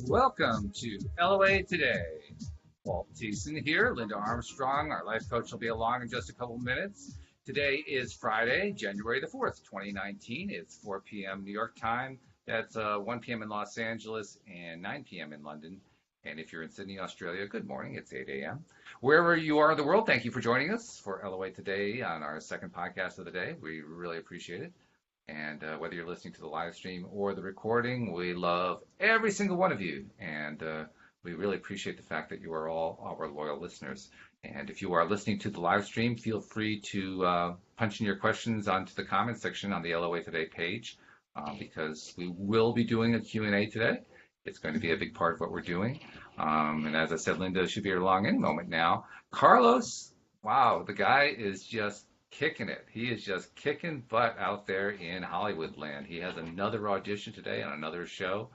Welcome to LOA Today. Walt here, Linda Armstrong. Our life coach will be along in just a couple minutes. Today is Friday, January the 4th, 2019. It's 4 p.m. New York time. That's 1 p.m. in Los Angeles and 9 p.m. in London. And if you're in Sydney, Australia, good morning. It's 8 a.m. Wherever you are in the world, thank you for joining us for LOA Today on our second podcast of the day. We really appreciate it. And whether you're listening to the live stream or the recording, we love every single one of you. And we really appreciate the fact that you are all our loyal listeners. And if you are listening to the live stream, feel free to punch in your questions onto the comment section on the LOA Today page, because we will be doing a Q&A today. It's going to be a big part of what we're doing. And as I said, Linda should be along any moment now. Carlos, wow, the guy is just kicking it. He is just kicking butt out there in Hollywood land. He has another audition today on another show.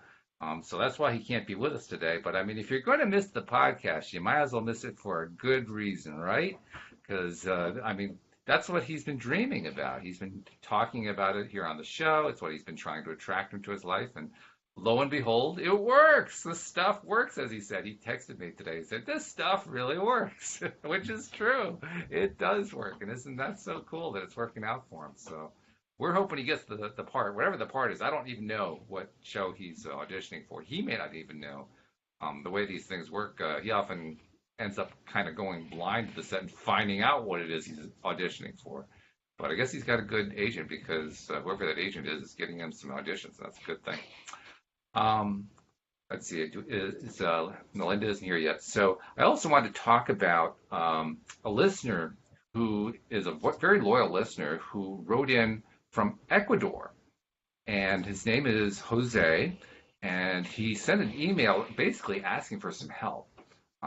So that's why he can't be with us today. But I mean, if you're going to miss the podcast, you might as well miss it for a good reason, right? Because, I mean, that's what he's been dreaming about. He's been talking about it here on the show. It's what he's been trying to attract into his life. And lo and behold, it works. The stuff works, as he said. He texted me today. He said, this stuff really works, which is true. It does work. And isn't that so cool that it's working out for him? So we're hoping he gets the part, whatever the part is. I don't even know what show he's auditioning for. He may not even know. The way these things work, he often ends up kind of going blind to the set and finding out what it is he's auditioning for. But I guess he's got a good agent, because whoever that agent is getting him some auditions. That's a good thing. Let's see, Melinda isn't here yet. So I also wanted to talk about a listener who is a very loyal listener who wrote in from Ecuador, and his name is Jose, and he sent an email basically asking for some help.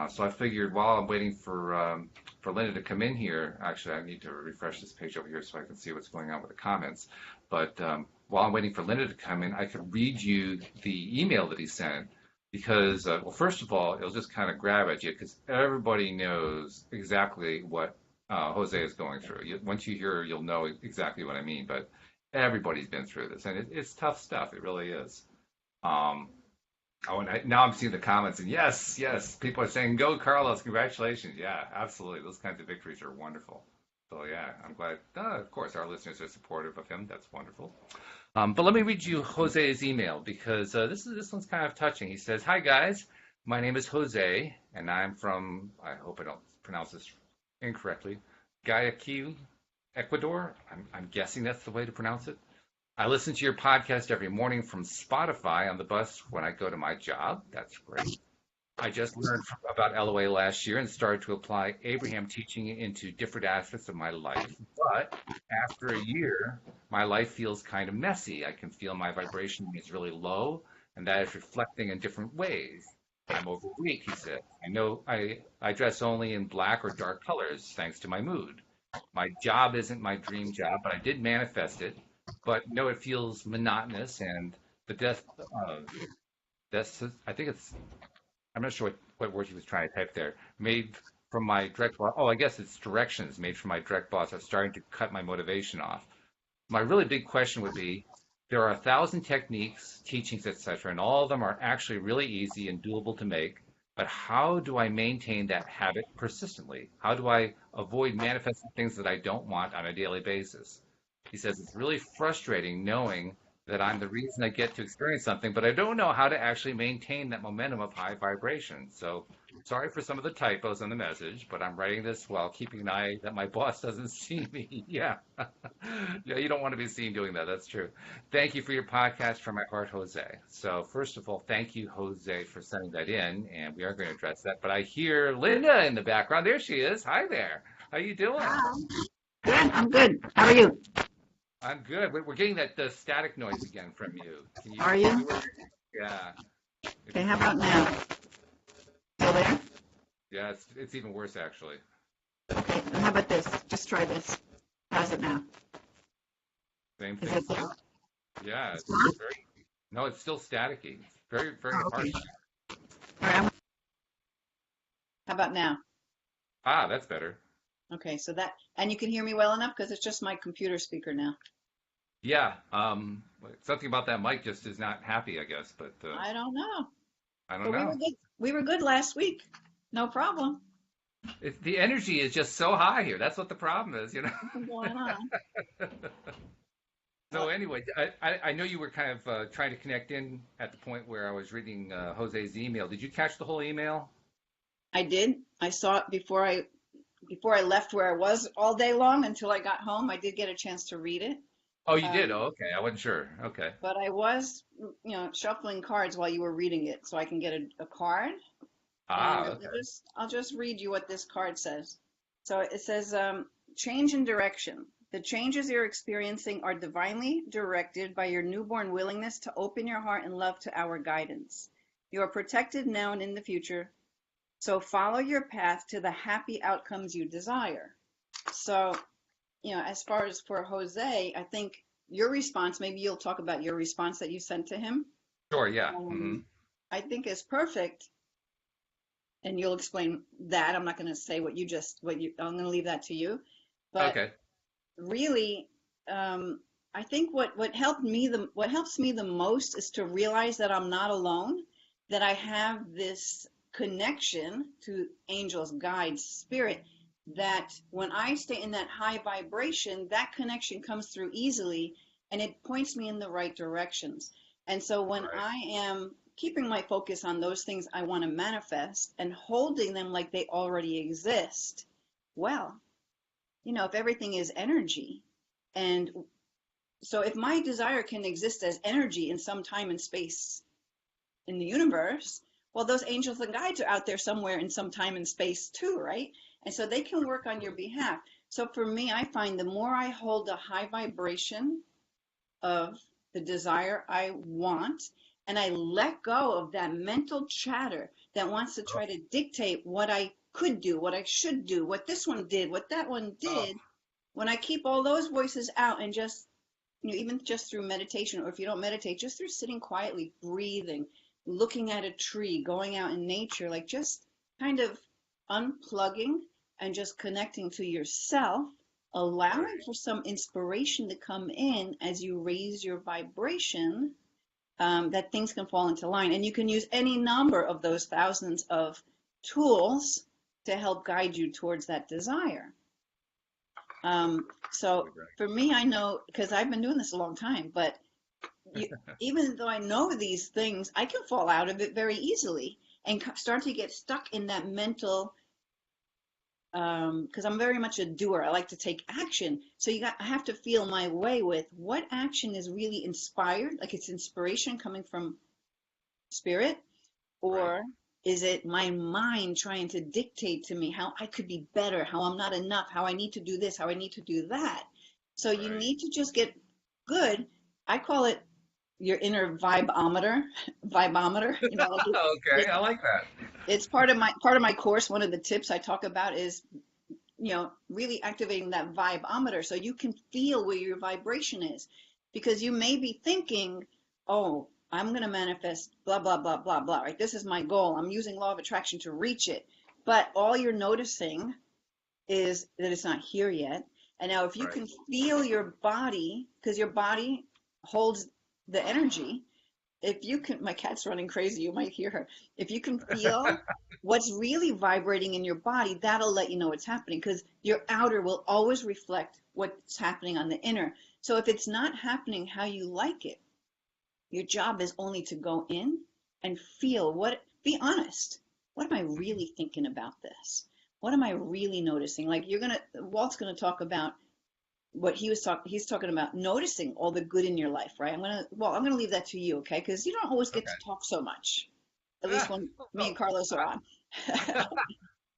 So I figured while I'm waiting for Linda to come in here, actually I need to refresh this page over here so I can see what's going on with the comments. But while I'm waiting for Linda to come in, I could read you the email that he sent, because, well, first of all, it'll just kind of grab at you, because everybody knows exactly what Jose is going through. Once you hear, you'll know exactly what I mean, but everybody's been through this, and it's tough stuff. It really is. Now I'm seeing the comments, and yes, people are saying, go Carlos, congratulations. Yeah, absolutely. Those kinds of victories are wonderful. So yeah, I'm glad. Of course, our listeners are supportive of him. That's wonderful. But let me read you Jose's email, because this one's kind of touching. He says, "Hi guys, my name is Jose, and I'm from, I hope I don't pronounce this incorrectly, Guayaquil, Ecuador. I'm guessing that's the way to pronounce it. I listen to your podcast every morning from Spotify on the bus when I go to my job." That's great. "I just learned about LOA last year and started to apply Abraham teaching into different aspects of my life. But after a year, my life feels kind of messy. I can feel my vibration is really low, and that is reflecting in different ways. I'm overweight," he said. "I know I dress only in black or dark colors thanks to my mood. My job isn't my dream job, but I did manifest it. But no, it feels monotonous, and the I think it's, I'm not sure what word he was trying to type there. Made from my direct boss. Oh, I guess it's directions made from my direct boss are starting to cut my motivation off. My really big question would be, there are 1,000 techniques, teachings, etc., and all of them are actually really easy and doable to make. But how do I maintain that habit persistently? How do I avoid manifesting things that I don't want on a daily basis?" He says, "It's really frustrating knowing that I'm the reason I get to experience something, but I don't know how to actually maintain that momentum of high vibration. So sorry for some of the typos in the message, but I'm writing this while keeping an eye that my boss doesn't see me." Yeah. Yeah, you don't want to be seen doing that. That's true. "Thank you for your podcast, from my heart, Jose." So first of all, thank you, Jose, for sending that in, and we are going to address that. But I hear Linda in the background. There she is. Hi there. How you doing? Good. I'm good. How are you? I'm good. We're getting that static noise again from you. Are you? Yeah. Okay, how about now? Still there? Yeah, it's even worse, actually. Okay, and how about this? Just try this. How's it now? Same Is thing. it there? Yeah, It's it's not? very, no, it's still staticky. Very, very Oh, okay. harsh. All right. How about now? Ah, that's better. Okay, so that, and you can hear me well enough because it's just my computer speaker now. Yeah, something about that mic just is not happy, I guess, but I don't know. I don't But we were know. good. We were good last week. No problem. The energy is just so high here. That's what the problem is, Nothing going on. So Well, anyway, I know you were kind of trying to connect in at the point where I was reading Jose's email. Did you catch the whole email? I did. I saw it before I left where I was all day long until I got home. I did get a chance to read it. Oh, you did? Um, Oh, okay. I wasn't sure. Okay. but I was, shuffling cards while you were reading it, so I can get a card. And Ah, okay. I'll just read you what this card says. So it says, change in direction. The changes you're experiencing are divinely directed by your newborn willingness to open your heart and love to our guidance. You are protected now and in the future. So follow your path to the happy outcomes you desire. So, as far as for Jose, I think your response, maybe you'll talk about your response that you sent to him. Sure, yeah. I think is perfect. And you'll explain that. I'm not going to say I'm going to leave that to you. But Okay. really, I think what helps me the most is to realize that I'm not alone, that I have this connection to angels, guides, spirit, that when I stay in that high vibration, that connection comes through easily and it points me in the right directions. And so when Right. I am keeping my focus on those things I want to manifest and holding them like they already exist, well, if everything is energy, and so if my desire can exist as energy in some time and space in the universe, well, those angels and guides are out there somewhere in some time and space too, right? And so they can work on your behalf. So for me, I find the more I hold a high vibration of the desire I want, and I let go of that mental chatter that wants to try to dictate what I could do, what I should do, what this one did, what that one Oh, did. When I keep all those voices out and just, even just through meditation, or if you don't meditate, just through sitting quietly, breathing, looking at a tree, going out in nature, like just kind of unplugging and just connecting to yourself, allowing right. for some inspiration to come in as you raise your vibration, that things can fall into line. And you can use any number of those thousands of tools to help guide you towards that desire. So Right. for me, I know, because I've been doing this a long time, but you, even though I know these things, I can fall out of it very easily and start to get stuck in that mental, because I'm very much a doer. I like to take action. So I have to feel my way with what action is really inspired, like it's inspiration coming from spirit, Right. or is it my mind trying to dictate to me how I could be better, how I'm not enough, how I need to do this, how I need to do that? So you Right. need to just get good. I call it your inner vibometer, vibometer. Like Okay, I like that. it's part of my course. One of the tips I talk about is really activating that vibometer so you can feel where your vibration is, because you may be thinking, oh, I'm going to manifest blah blah blah blah blah, right? This is my goal, I'm using law of attraction to reach it, but all you're noticing is that it's not here yet. And now if you Right. can feel your body, because your body holds the energy, if you can, my cat's running crazy, you might hear her. If you can feel what's really vibrating in your body, that'll let you know what's happening, because your outer will always reflect what's happening on the inner. So if it's not happening how you like it, your job is only to go in and feel be honest. What am I really thinking about this? What am I really noticing? Like Walt's gonna talk about what he's talking about, noticing all the good in your life, right? I'm gonna leave that to you, okay? Because you don't always get to Okay. talk so much, at least Ah, when me and oh, Carlos are on.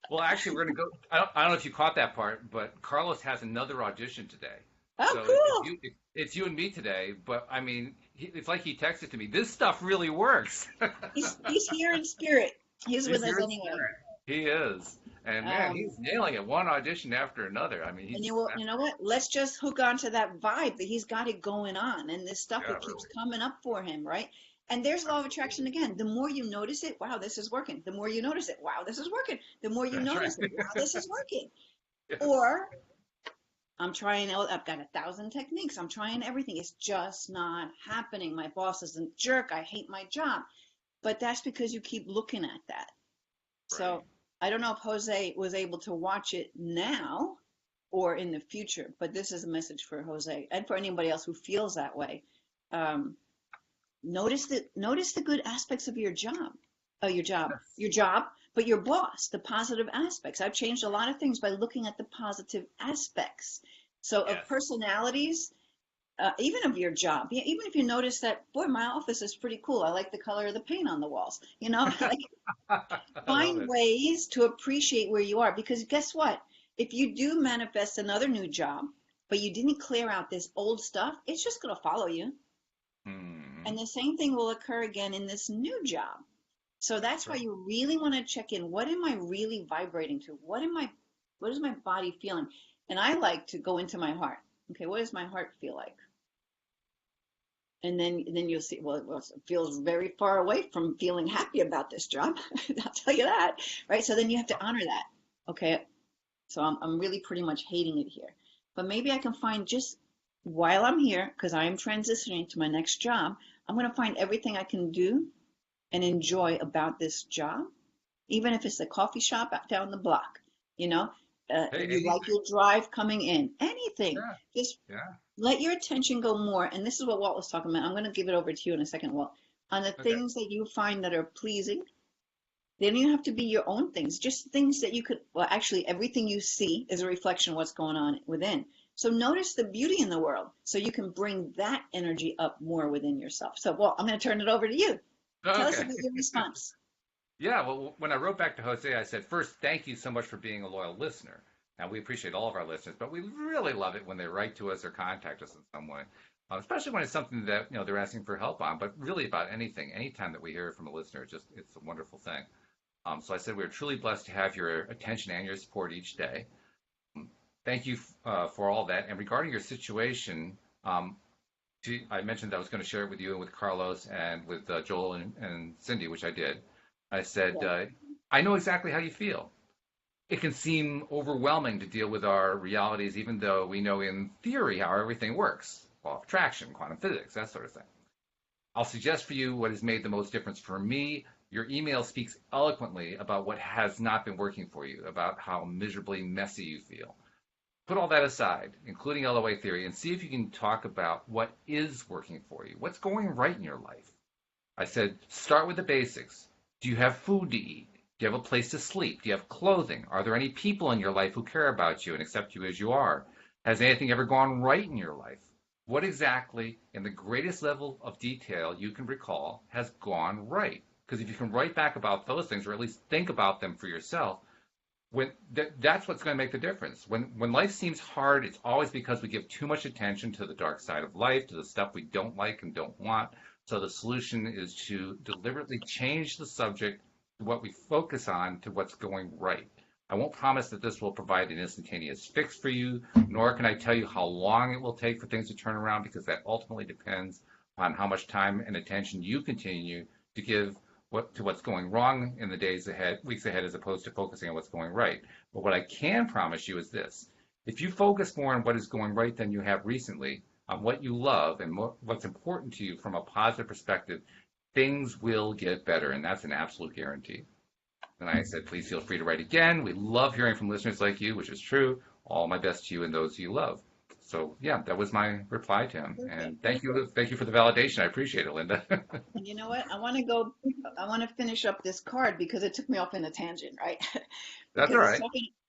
well, actually, we're gonna go. I don't know if you caught that part, but Carlos has another audition today. Oh, So it's cool. you and me today. But I mean, it's like he texted to me. This stuff really works. He's here in spirit. He's with He's us here in anyway. spirit. He is, and man, Um, he's nailing it. One audition after another. I mean, and he's you know what? Let's just hook on to that vibe that he's got it going on, and this stuff, yeah, it keeps really. coming up for him, right? And there's law of attraction again. The more you notice it, wow, this is working. The more you notice it, wow, this is working. The more you That's right. notice it, wow, this is working. Yes. Or I've got 1,000 techniques. I'm trying everything. It's just not happening. My boss is a jerk. I hate my job. but that's because you keep looking at that. Right. So I don't know if Jose was able to watch it now or in the future, but this is a message for Jose and for anybody else who feels that way. Um, notice the good aspects of your job, but your boss, the positive aspects. I've changed a lot of things by looking at the positive aspects. So of Yes. personalities, even of your job, even if you notice that, boy, my office is pretty cool. I like the color of the paint on the walls. Like I love find it. ways to appreciate where you are, because guess what? If you do manifest another new job, but you didn't clear out this old stuff, it's just going to follow you. Hmm. And the same thing will occur again in this new job. So That's that's why true. you really want to check in. What am I really vibrating to? What is my body feeling? And I like to go into my heart. Okay, what does my heart feel like? And then you'll see, well, it feels very far away from feeling happy about this job. I'll tell you that, right? So then you have to honor that. Okay, so I'm really pretty much hating it here. But maybe I can find, just while I'm here, because I am transitioning to my next job, I'm going to find everything I can do and enjoy about this job, even if it's the coffee shop out down the block, you know, Hey, you like anything. your drive coming in, anything. Yeah. Just Yeah. let your attention go more. And this is what Walt was talking about. I'm going to give it over to you in a second, Walt. On the Okay. things that you find that are pleasing, they don't even have to be your own things, just things that you could, well, actually, everything you see is a reflection of what's going on within. So notice the beauty in the world so you can bring that energy up more within yourself. So, Walt, I'm going to turn it over to you. Tell us Okay. about your response. Yeah, well, when I wrote back to Jose, I said, first, thank you so much for being a loyal listener. Now, we appreciate all of our listeners, but we really love it when they write to us or contact us in some way, especially when it's something that, they're asking for help on, but really about anything. Anytime that we hear from a listener, it's a wonderful thing. So I said, we're truly blessed to have your attention and your support each day. Thank you for all that. And regarding your situation, I mentioned that I was going to share it with you and with Carlos and with Joel and Cindy, which I did. I said, Yeah. I know exactly how you feel. It can seem overwhelming to deal with our realities, even though we know in theory how everything works, law of attraction, quantum physics, that sort of thing. I'll suggest for you what has made the most difference for me. Your email speaks eloquently about what has not been working for you, about how miserably messy you feel. Put all that aside, including LOA theory, and see if you can talk about what is working for you. What's going right in your life? I said, start with the basics. Do you have food to eat? Do you have a place to sleep? Do you have clothing? Are there any people in your life who care about you and accept you as you are? Has anything ever gone right in your life? What exactly, in the greatest level of detail you can recall, has gone right? Because if you can write back about those things, or at least think about them for yourself, that's what's going to make the difference. When life seems hard, it's always because we give too much attention to the dark side of life, to the stuff we don't like and don't want. So the solution is to deliberately change the subject to what we focus on to what's going right. I won't promise that this will provide an instantaneous fix for you, nor can I tell you how long it will take for things to turn around, because that ultimately depends on how much time and attention you continue to give what's going wrong in the days ahead, weeks ahead, as opposed to focusing on what's going right. But what I can promise you is this: if you focus more on what is going right than you have recently, on what you love and what's important to you from a positive perspective, things will get better, and that's an absolute guarantee. And I said, please feel free to write again. We love hearing from listeners like you, which is true. All my best to you and those you love. So yeah, that was my reply to him. Perfect. And thank you for the validation. I appreciate it, Linda. And you know what? I want to finish up this card because it took me off in a tangent, right? That's Because all right.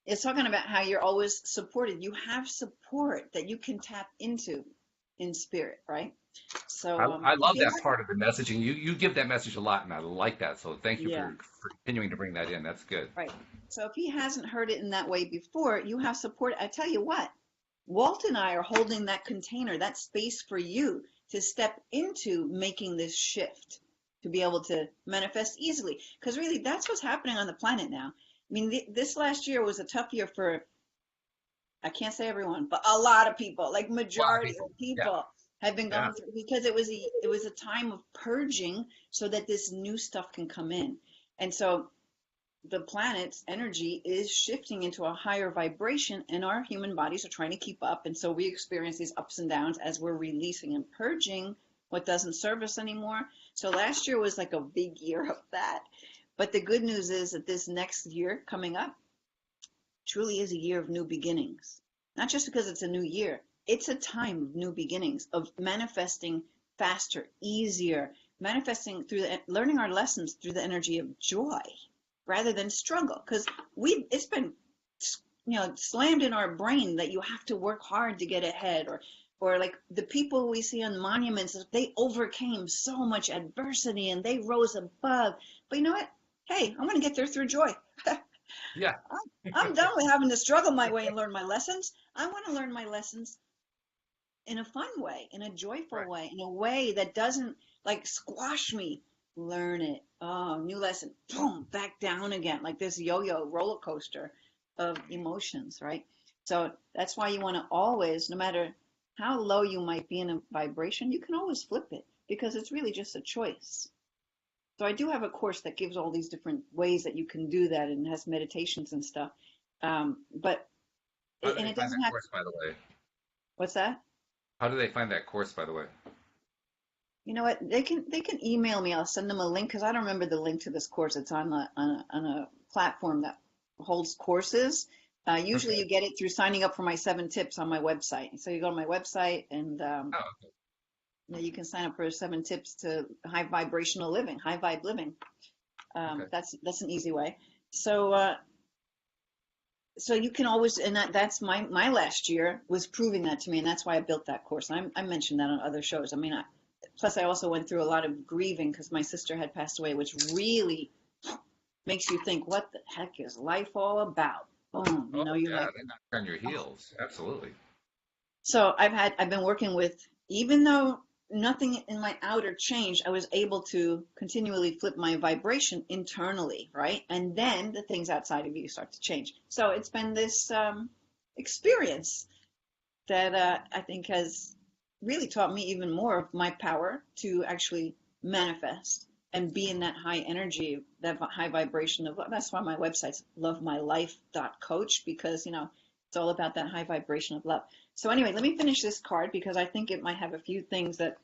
it's talking about how you're always supported. You have support that you can tap into in spirit, right? So I if love he that hasn't, part of the messaging. You give that message a lot, and I like that. So thank you yeah, for continuing to bring that in. That's good. right. So if he hasn't heard it in that way before, you have support. I tell you what, Walt and I are holding that container, that space for you to step into making this shift, to be able to manifest easily. Because really, that's what's happening on the planet now. I mean, this last year was a tough year for, I can't say everyone, but a lot of people, like A lot of majority people. of Yeah, people have been yeah. going through, because it was a time of purging so that this new stuff can come in. And so the planet's energy is shifting into a higher vibration, and our human bodies are trying to keep up. And so we experience these ups and downs as we're releasing and purging what doesn't serve us anymore. So last year was like a big year of that. But the good news is that this next year coming up truly is a year of new beginnings. Not just because it's a new year, it's a time of new beginnings, of manifesting faster, easier, manifesting through learning our lessons through the energy of joy rather than struggle. Because it's been slammed in our brain that you have to work hard to get ahead, or like the people we see on monuments, they overcame so much adversity and they rose above. But you know what? Hey, I'm going to get there through joy. Yeah. I'm done with having to struggle my way and learn my lessons. I want to learn my lessons in a fun way, in a joyful way, in a way that doesn't like squash me. Learn it. Oh, new lesson. Boom, back down again, like this yo-yo roller coaster of emotions, right? So that's why you want to always, no matter how low you might be in a vibration, you can always flip it because it's really just a choice. So I do have a course that gives all these different ways that you can do that and has meditations and stuff. But How do and they it find doesn't that have. course, by the way? What's that? How do they find that course, by the way? You know what? They can email me. I'll send them a link because I don't remember the link to this course. It's on a platform that holds courses. Usually Okay. you get it through signing up for my 7 tips on my website. So you go to my website and Oh, okay. you can sign up for 7 tips to high vibrational living, high vibe living. Okay. That's an easy way. So so you can always, and that's my last year was proving that to me, and that's why I built that course. I mentioned that on other shows. I mean, plus I also went through a lot of grieving because my sister had passed away, which really makes you think, what the heck is life all about? Boom, Oh, you're yeah, like, they knock you on your oh. heels. Absolutely. So I've been working with, even though nothing in my outer changed, I was able to continually flip my vibration internally, right? And then the things outside of you start to change. So it's been this experience that I think has really taught me even more of my power to actually manifest and be in that high energy, that high vibration of love. That's why my website's lovemylife.coach, because it's all about that high vibration of love. So anyway, let me finish this card because I think it might have a few things that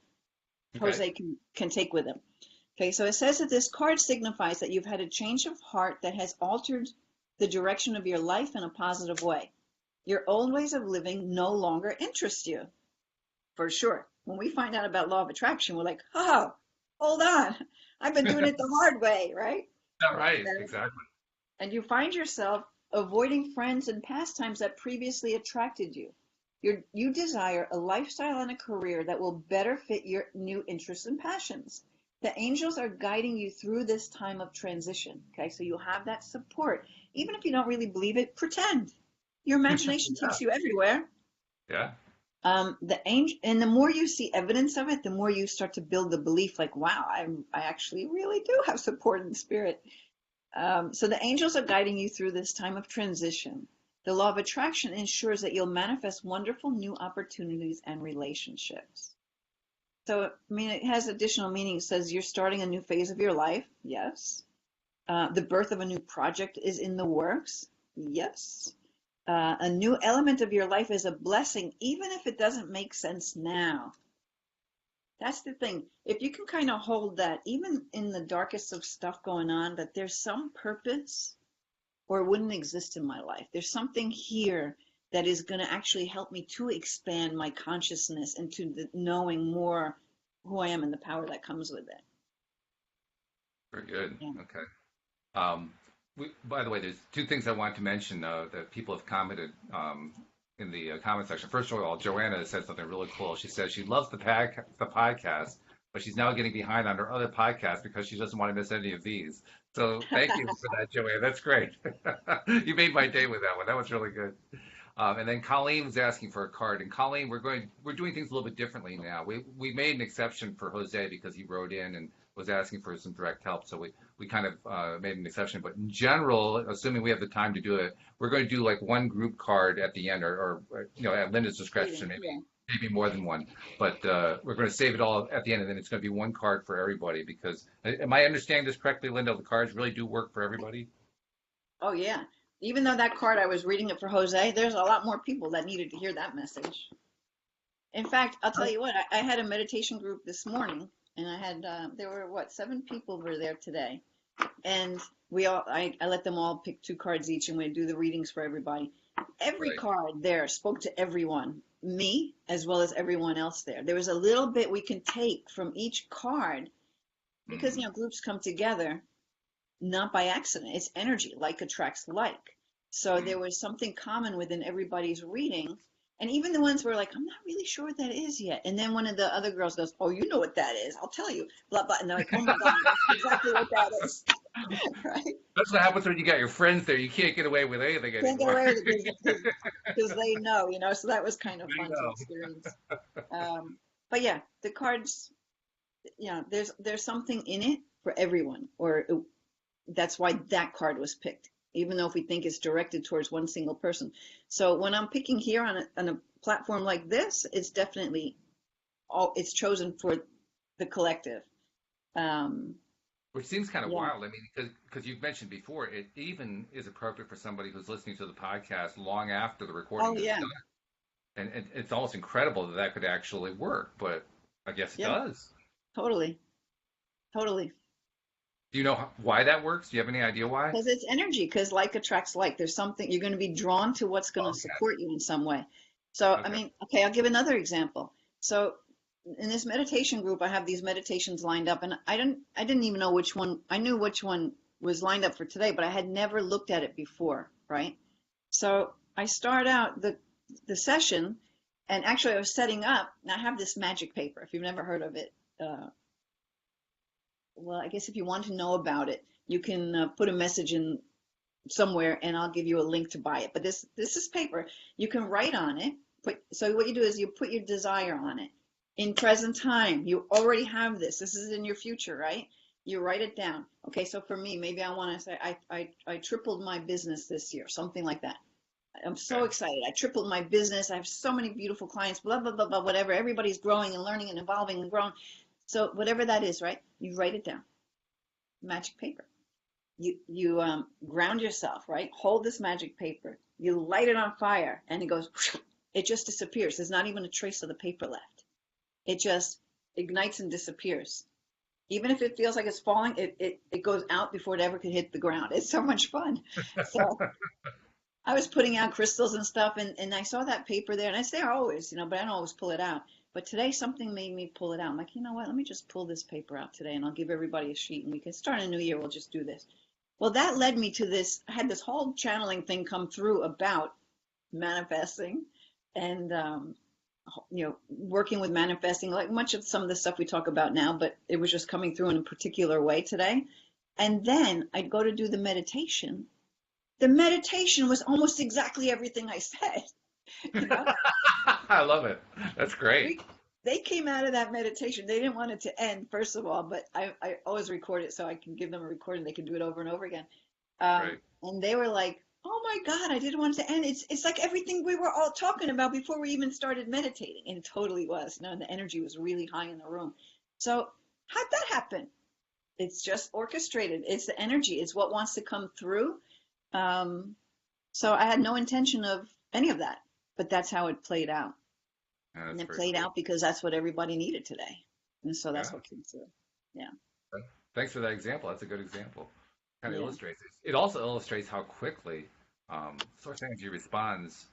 Okay. Jose can take with him. Okay, so it says that this card signifies that you've had a change of heart that has altered the direction of your life in a positive way. Your old ways of living no longer interest you. For sure. When we find out about law of attraction, we're like, oh, hold on. I've been doing it the hard way, right? All right. And Exactly. and you find yourself avoiding friends and pastimes that previously attracted you. You desire a lifestyle and a career that will better fit your new interests and passions. The angels are guiding you through this time of transition. Okay, so you have that support. Even if you don't really believe it, pretend. Your imagination Yeah. takes you everywhere. Yeah. The angel, and the more you see evidence of it, the more you start to build the belief, like, wow, I actually really do have support in spirit. So the angels are guiding you through this time of transition. The law of attraction ensures that you'll manifest wonderful new opportunities and relationships. So, I mean, it has additional meaning. It says you're starting a new phase of your life. Yes. The birth of a new project is in the works. Yes. A new element of your life is a blessing, even if it doesn't make sense now. That's the thing. If you can kind of hold that, even in the darkest of stuff going on, that there's some purpose or it wouldn't exist in my life. There's something here that is going to actually help me to expand my consciousness into knowing more who I am and the power that comes with it. Very good. Yeah. Okay. By the way, there's 2 things I want to mention that people have commented in the comment section. First of all, Joanna said something really cool. She says she loves the podcast, but she's now getting behind on her other podcasts because she doesn't want to miss any of these. So thank you for that, Joanna. That's great. You made my day with that one. That was really good. And then Colleen was asking for a card. And Colleen, we're doing things a little bit differently now. We made an exception for Jose because he wrote in and was asking for some direct help. So we kind of made an exception. But in general, assuming we have the time to do it, we're going to do like one group card at the end, or at Linda's discretion, Yeah. maybe more than one. But we're going to save it all at the end, and then it's going to be one card for everybody. Because am I understanding this correctly, Linda? The cards really do work for everybody. Oh, yeah. Even though that card, I was reading it for Jose, there's a lot more people that needed to hear that message. In fact, I'll tell you what, I had a meditation group this morning, and I had there were what 7 people were there today, and I let them all pick 2 cards each, and we do the readings for everybody. Every Right. card there spoke to everyone, me as well as everyone else there. There was a little bit we can take from each card because Mm, groups come together not by accident. It's energy, like attracts like. So mm. there was something common within everybody's reading. And even the ones were like, I'm not really sure what that is yet. And then one of the other girls goes, oh, you know what that is. I'll tell you. Blah, blah. And they're like, oh my God, that's exactly what that is. Right? That's what happens when you got your friends there. You can't get away with anything Can't get anymore. away with it because they know, So that was kind of I fun to know. experience. But yeah, the cards, there's something in it for everyone, that's why that card was picked, even though if we think it's directed towards one single person. So when I'm picking here on a platform like this, it's definitely it's chosen for the collective. Um, Which seems kind of yeah. wild. I mean, because you've mentioned before, it even is appropriate for somebody who's listening to the podcast long after the Oh recording is yeah. done. And it's almost incredible that that could actually work, but I guess it Yeah. does. Totally. Totally. Do you know why that works? Do you have any idea why? Because it's energy. Because like attracts like. There's something you're going to be drawn to what's going to Okay. support you in some way. So I Okay. mean, okay, I'll give another example. So in this meditation group, I have these meditations lined up, and I didn't even know which one. I knew which one was lined up for today, but I had never looked at it before, right? So I start out the session, and actually I was setting up, and I have this magic paper. If you've never heard of it, well, I guess if you want to know about it, you can put a message in somewhere, and I'll give you a link to buy it. But this is paper. You can write on it. So what you do is you put your desire on it. In present time, you already have this. This is in your future, right? You write it down. Okay, so for me, maybe I want to say I tripled my business this year, something like that. I'm so Okay. excited. I tripled my business. I have so many beautiful clients, blah, blah, blah, blah, whatever. Everybody's growing and learning and evolving and growing. So whatever that is, right? You write it down. Magic paper. You ground yourself, right? Hold this magic paper. You light it on fire, and it goes. It just disappears. There's not even a trace of the paper left. It just ignites and disappears. Even if it feels like it's falling, it goes out before it ever could hit the ground. It's so much fun. So I was putting out crystals and stuff, and I saw that paper there, and it's there always, but I don't always pull it out. But today something made me pull it out. I'm like, you know what? Let me just pull this paper out today, and I'll give everybody a sheet, and we can start a new year. We'll just do this. Well, that led me to this. I had this whole channeling thing come through about manifesting and, working with manifesting, like much of some of the stuff we talk about now, but it was just coming through in a particular way today. And then I'd go to do the meditation. The meditation was almost exactly everything I said, you know? I love it. That's great. We, they came out of that meditation. They didn't want it to end, first of all, but I always record it so I can give them a recording. They can do it over and over again. Right. And they were like, "Oh my God, I didn't want it to end. It's like everything we were all talking about before we even started meditating." And it totally was. The energy was really high in the room. So how'd that happen? It's just orchestrated. It's the energy. It's what wants to come through. Um, so I had no intention of any of that, but that's how it played out. Yeah, And that's it very played cool. out because that's what everybody needed today. And so that's Yeah. what came through. Yeah. Thanks for that example. That's a good example. Kind of Yeah. illustrates it. It also illustrates how quickly source energy responds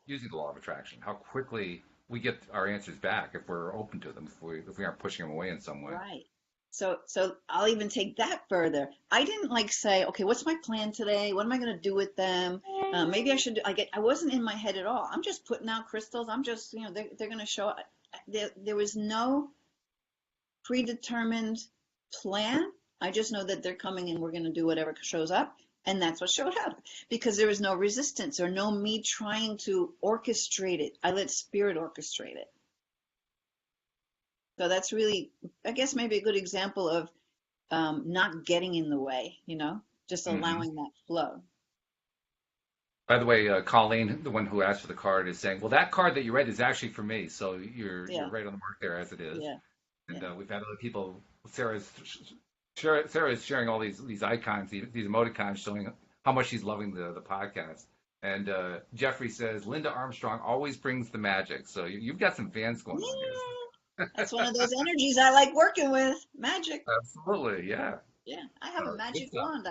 using the law of attraction. How quickly we get our answers back if we're open to them, if we aren't pushing them away in some way. Right. So I'll even take that further. I didn't like say, okay, what's my plan today? What am I going to do with them? Maybe I should do, I wasn't in my head at all. I'm just putting out crystals. I'm just, they're going to show up. There was no predetermined plan. I just know that they're coming and we're going to do whatever shows up. And that's what showed up because there was no resistance or no me trying to orchestrate it. I let spirit orchestrate it. So that's really, I guess, maybe a good example of not getting in the way, just Hmm. allowing that flow. By the way, Colleen, the one who asked for the card, is saying, "Well, that card that you read is actually for me." So you're Yeah, right on the mark there, as it is. yeah, And yeah. we've had other people. Sarah is sharing all these icons, these emoticons, showing how much she's loving the podcast. And Jeffrey says Linda Armstrong always brings the magic. So you've got some fans going on here. Yeah. That's one of those energies I like working with. Magic. Absolutely, yeah. Yeah, I have a Good magic stuff. wand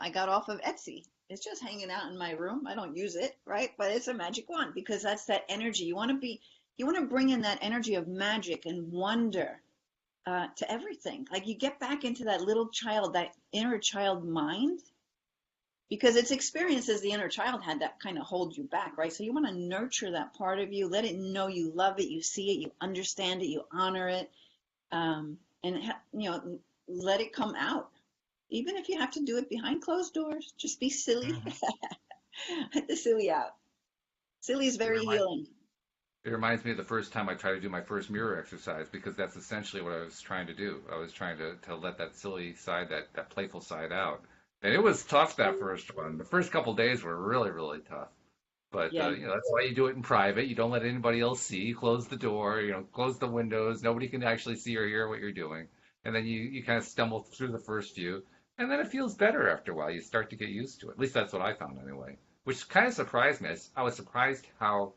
I got off of Etsy. It's just hanging out in my room. I don't use it, right? But it's a magic wand because that's that energy. You want to bring in that energy of magic and wonder to everything. Like you get back into that little child, that inner child mind, because it's experiences the inner child had that kind of hold you back, right? So you want to nurture that part of you, let it know you love it, you see it, you understand it, you honor it, let it come out. Even if you have to do it behind closed doors, just be silly. Mhm. Let the silly out. Silly is It very reminds, healing. it reminds me of the first time I tried to do my first mirror exercise because that's essentially what I was trying to do. I was trying to let that silly side, that playful side out. And it was tough that first one. The first couple days were really, really tough. But Yeah, that's why you do it in private. You don't let anybody else see. You close the door. Close the windows. Nobody can actually see or hear what you're doing. And then you kind of stumble through the first few, and then it feels better after a while. You start to get used to it. At least that's what I found anyway. Which kind of surprised me. I was surprised how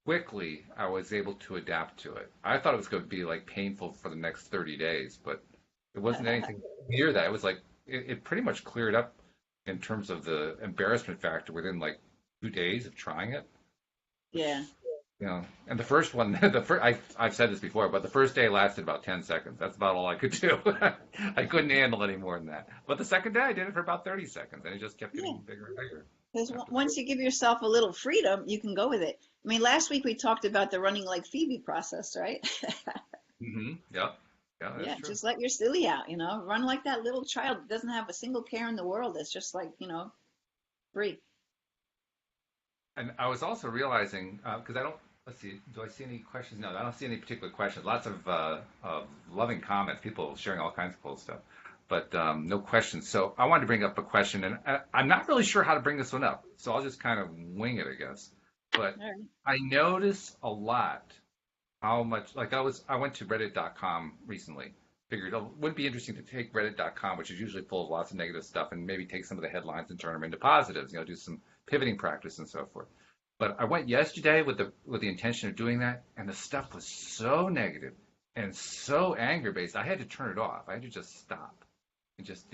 quickly I was able to adapt to it. I thought it was going to be like painful for the next 30 days, but it wasn't anything near that. It was like it pretty much cleared up in terms of the embarrassment factor within like 2 days of trying it. yeah, And the first one, I've said this before, but the first day lasted about 10 seconds. That's about all I could do. I couldn't handle any more than that. But the second day, I did it for about 30 seconds, and it just kept yeah. getting bigger and bigger Because after that. once you give yourself a little freedom, you can go with it. I mean, last week we talked about the running like Phoebe process, right? Yep. Yeah, that's Yeah, true. just let your silly out, run like that little child that doesn't have a single care in the world. It's just like, free. And I was also realizing, because I don't, let's see, do I see any questions? No, I don't see any particular questions. Lots of loving comments, people sharing all kinds of cool stuff, but no questions. So I wanted to bring up a question, and I'm not really sure how to bring this one up, so I'll just kind of wing it, I guess. But All right. I notice a lot how much, like I went to Reddit.com recently. Figured it would be interesting to take Reddit.com, which is usually full of lots of negative stuff, and maybe take some of the headlines and turn them into positives. Do some pivoting practice and so forth. But I went yesterday with the intention of doing that, and the stuff was so negative and so anger based. I had to turn it off. I had to just stop and just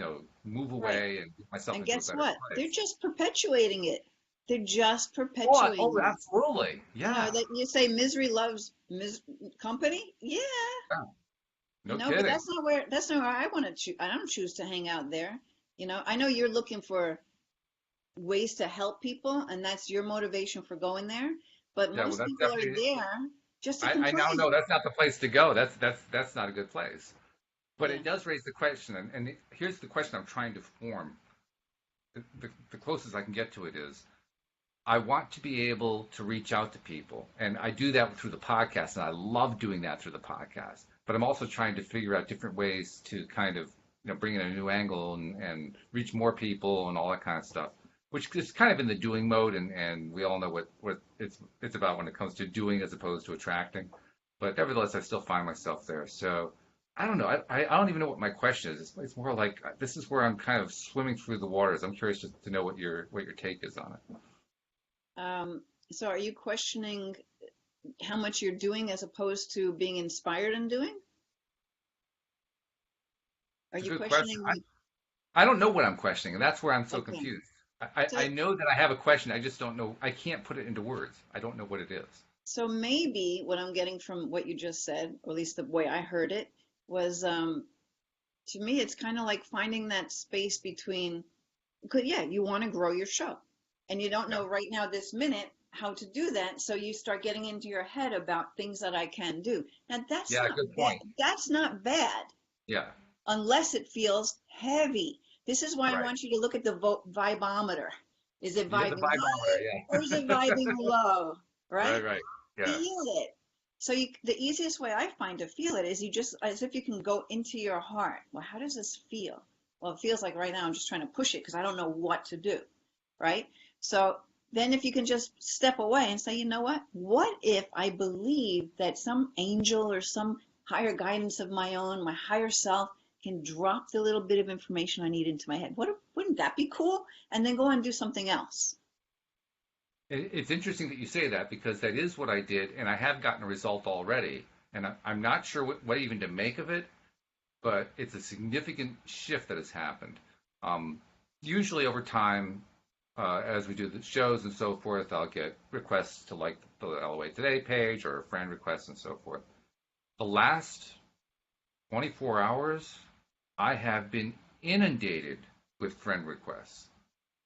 move Right. away and get myself And into a guess better what? They're place. just perpetuating it. They're just Oh, perpetuating it. absolutely, yeah. That you say misery loves company. Yeah, Yeah. No but kidding. that's not where I want to choose. I don't choose to hang out there. I know you're looking for ways to help people, and that's your motivation for going there. But Yeah, well, most that's people are definitely. there just to I now know complain. that's not the place to go. That's not a good place. But Yeah. it does raise the question, and here's the question I'm trying to form. The closest I can get to it is I want to be able to reach out to people, and I do that through the podcast, and I love doing that through the podcast. But I'm also trying to figure out different ways to kind of bring in a new angle and reach more people and all that kind of stuff, which is kind of in the doing mode, and we all know what it's about when it comes to doing as opposed to attracting. But nevertheless, I still find myself there. So I don't know. I don't even know what my question is. It's more like this is where I'm kind of swimming through the waters. I'm curious just to know what your take is on it. So are you questioning how much you're doing as opposed to being inspired in doing? Are It's a you good question. questioning I don't know what I'm questioning, and that's where I'm so okay. confused. I So know that I have a question. I just don't know. I can't put it into words. I don't know what it is. so maybe what I'm getting from what you just said, or at least the way I heard it, was to me it's kind of like finding that space between, because yeah, you want to grow your show and you don't Yeah. know right now this minute how to do that, so you start getting into your head about things that I can do. Now that's Yeah. not Good bad. point. That's not bad Yeah. unless it feels heavy. This is why I Right. want you to look at the vibometer. Is it Yeah. The vibing vibometer. high or is Yeah. it vibing low? Right. Right? Right. Yeah. Feel it. So the easiest way I find to feel it is you just, as if you can go into your heart. Well, how does this feel? Well, it feels like right now I'm just trying to push it because I don't know what to do. Right? So then if you can just step away and say, you know what? What if I believe that some angel or some higher guidance of my own, my higher self, can drop the little bit of information I need into my head? Wouldn't that be cool? And then go and do something else. It's interesting that you say that because that is what I did, and I have gotten a result already. And I'm not sure what even to make of it, but it's a significant shift that has happened. Um, Usually over time, as we do the shows and so forth, I'll get requests to like the LOA Today page or friend requests and so forth. The last 24 hours, I have been inundated with friend requests.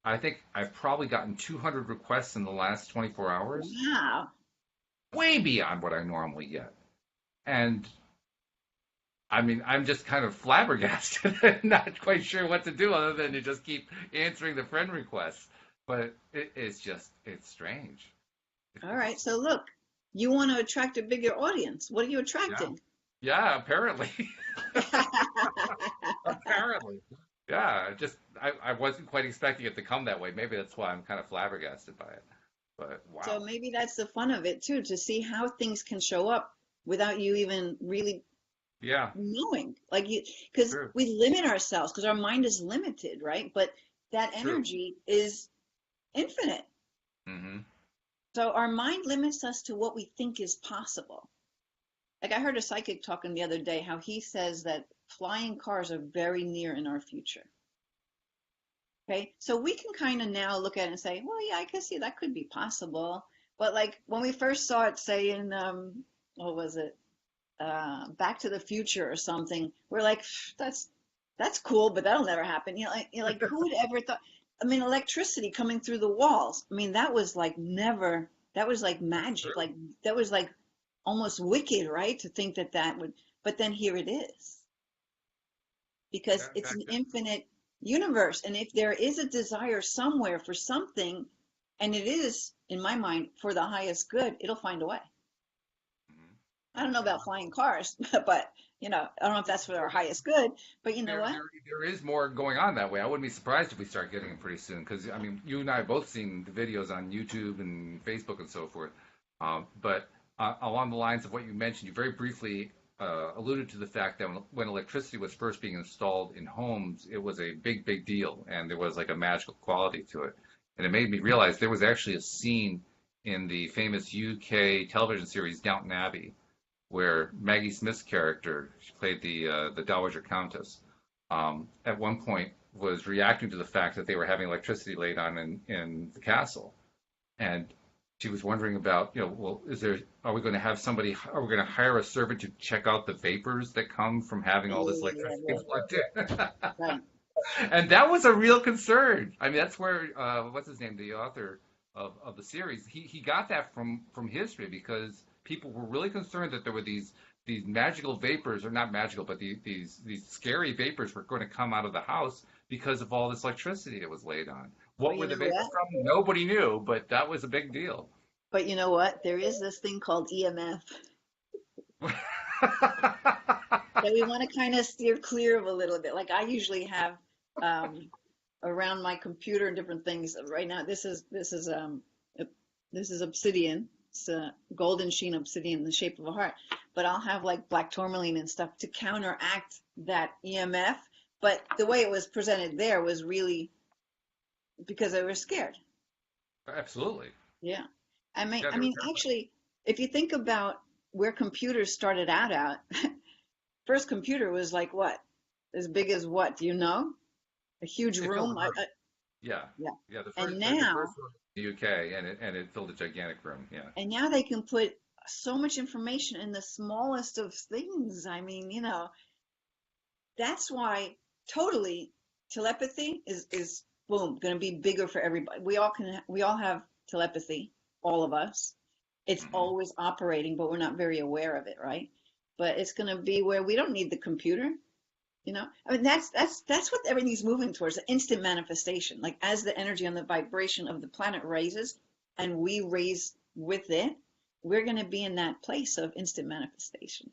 I think I've probably gotten 200 requests in the last 24 hours, Wow. way beyond what I normally get. And I mean, I'm just kind of flabbergasted and not quite sure what to do other than to just keep answering the friend requests. But it's strange. All right. So look, you want to attract a bigger audience. What are you Yeah. attracting? Yeah, apparently. Apparently. Yeah, I wasn't quite expecting it to come that way. Maybe that's why I'm kind of flabbergasted by it. But So wow. maybe that's the fun of it too, to see how things can show up without you even really Yeah, knowing. Like you, because true. we limit ourselves because our mind is limited, right? But that True. energy is infinite. Hmm. So our mind limits us to what we think is possible. Like I heard a psychic talking the other day how he says that flying cars are very near in our future. Okay, so we can kind of now look at it and say, well, yeah, I can see that could be possible. But like when we first saw it, say in what was it, Back to the Future or something, we're like, that's cool, but that'll never happen. You're like, who would ever thought? I mean, electricity coming through the walls. I mean, that was like never. That was like magic. True. Like that was like almost wicked, right? To think that that would. But then here it is, because Yeah, it's back an then. infinite universe. And if there is a desire somewhere for something, and it is, in my mind, for the highest good, it'll find a way. Mhm. I don't know Okay. about flying cars, but I don't know if that's for our highest good, but you know There, what? there, there is more going on that way. I wouldn't be surprised if we start getting them pretty soon, because I mean, you and I have both seen the videos on YouTube and Facebook and so forth. But along the lines of what you mentioned, you very briefly alluded to the fact that when electricity was first being installed in homes, it was a big, big deal, and there was like a magical quality to it. And it made me realize there was actually a scene in the famous UK television series Downton Abbey where Maggie Smith's character, she played the Dowager Countess, at one point was reacting to the fact that they were having electricity laid on in the castle, and she was wondering about, well, are we going to have somebody, are we going to hire a servant to check out the vapors that come from having all this Yeah, electricity right, plugged in? right. And that was a real concern. I mean, that's where what's his name, the author of the series, he got that from history because people were really concerned that there were these magical vapors, or not magical, but these scary vapors were going to come out of the house because of all this electricity that was laid on. But What you were the know vapors what? from? Nobody knew, but that was a big deal. But you know what? There is this thing called EMF that we want to kind of steer clear of a little bit. Like I usually have um, around my computer and different things. Right now, this is obsidian. It's a golden sheen obsidian in the shape of a heart. But I'll have like black tourmaline and stuff to counteract that EMF. But the way it was presented there was really because I was scared. Absolutely. Yeah. Yeah, I they were mean, terrified. actually, if you think about where computers started out at, first computer was like what? As big as what? Do you know? A huge It filled a room? room. Yeah, Yeah. yeah. The And first the now, first one in the UK, and it filled a gigantic room. Yeah. and now they can put so much information in the smallest of things. I mean, that's why totally telepathy is boom, going to be bigger for everybody. We all have telepathy, all of us. It's Hmm. always operating, but we're not very aware of it, right? But it's going to be where we don't need the computer. I mean, that's what everything's moving towards, the instant manifestation. Like as the energy and the vibration of the planet raises and we raise with it, we're going to be in that place of instant manifestation.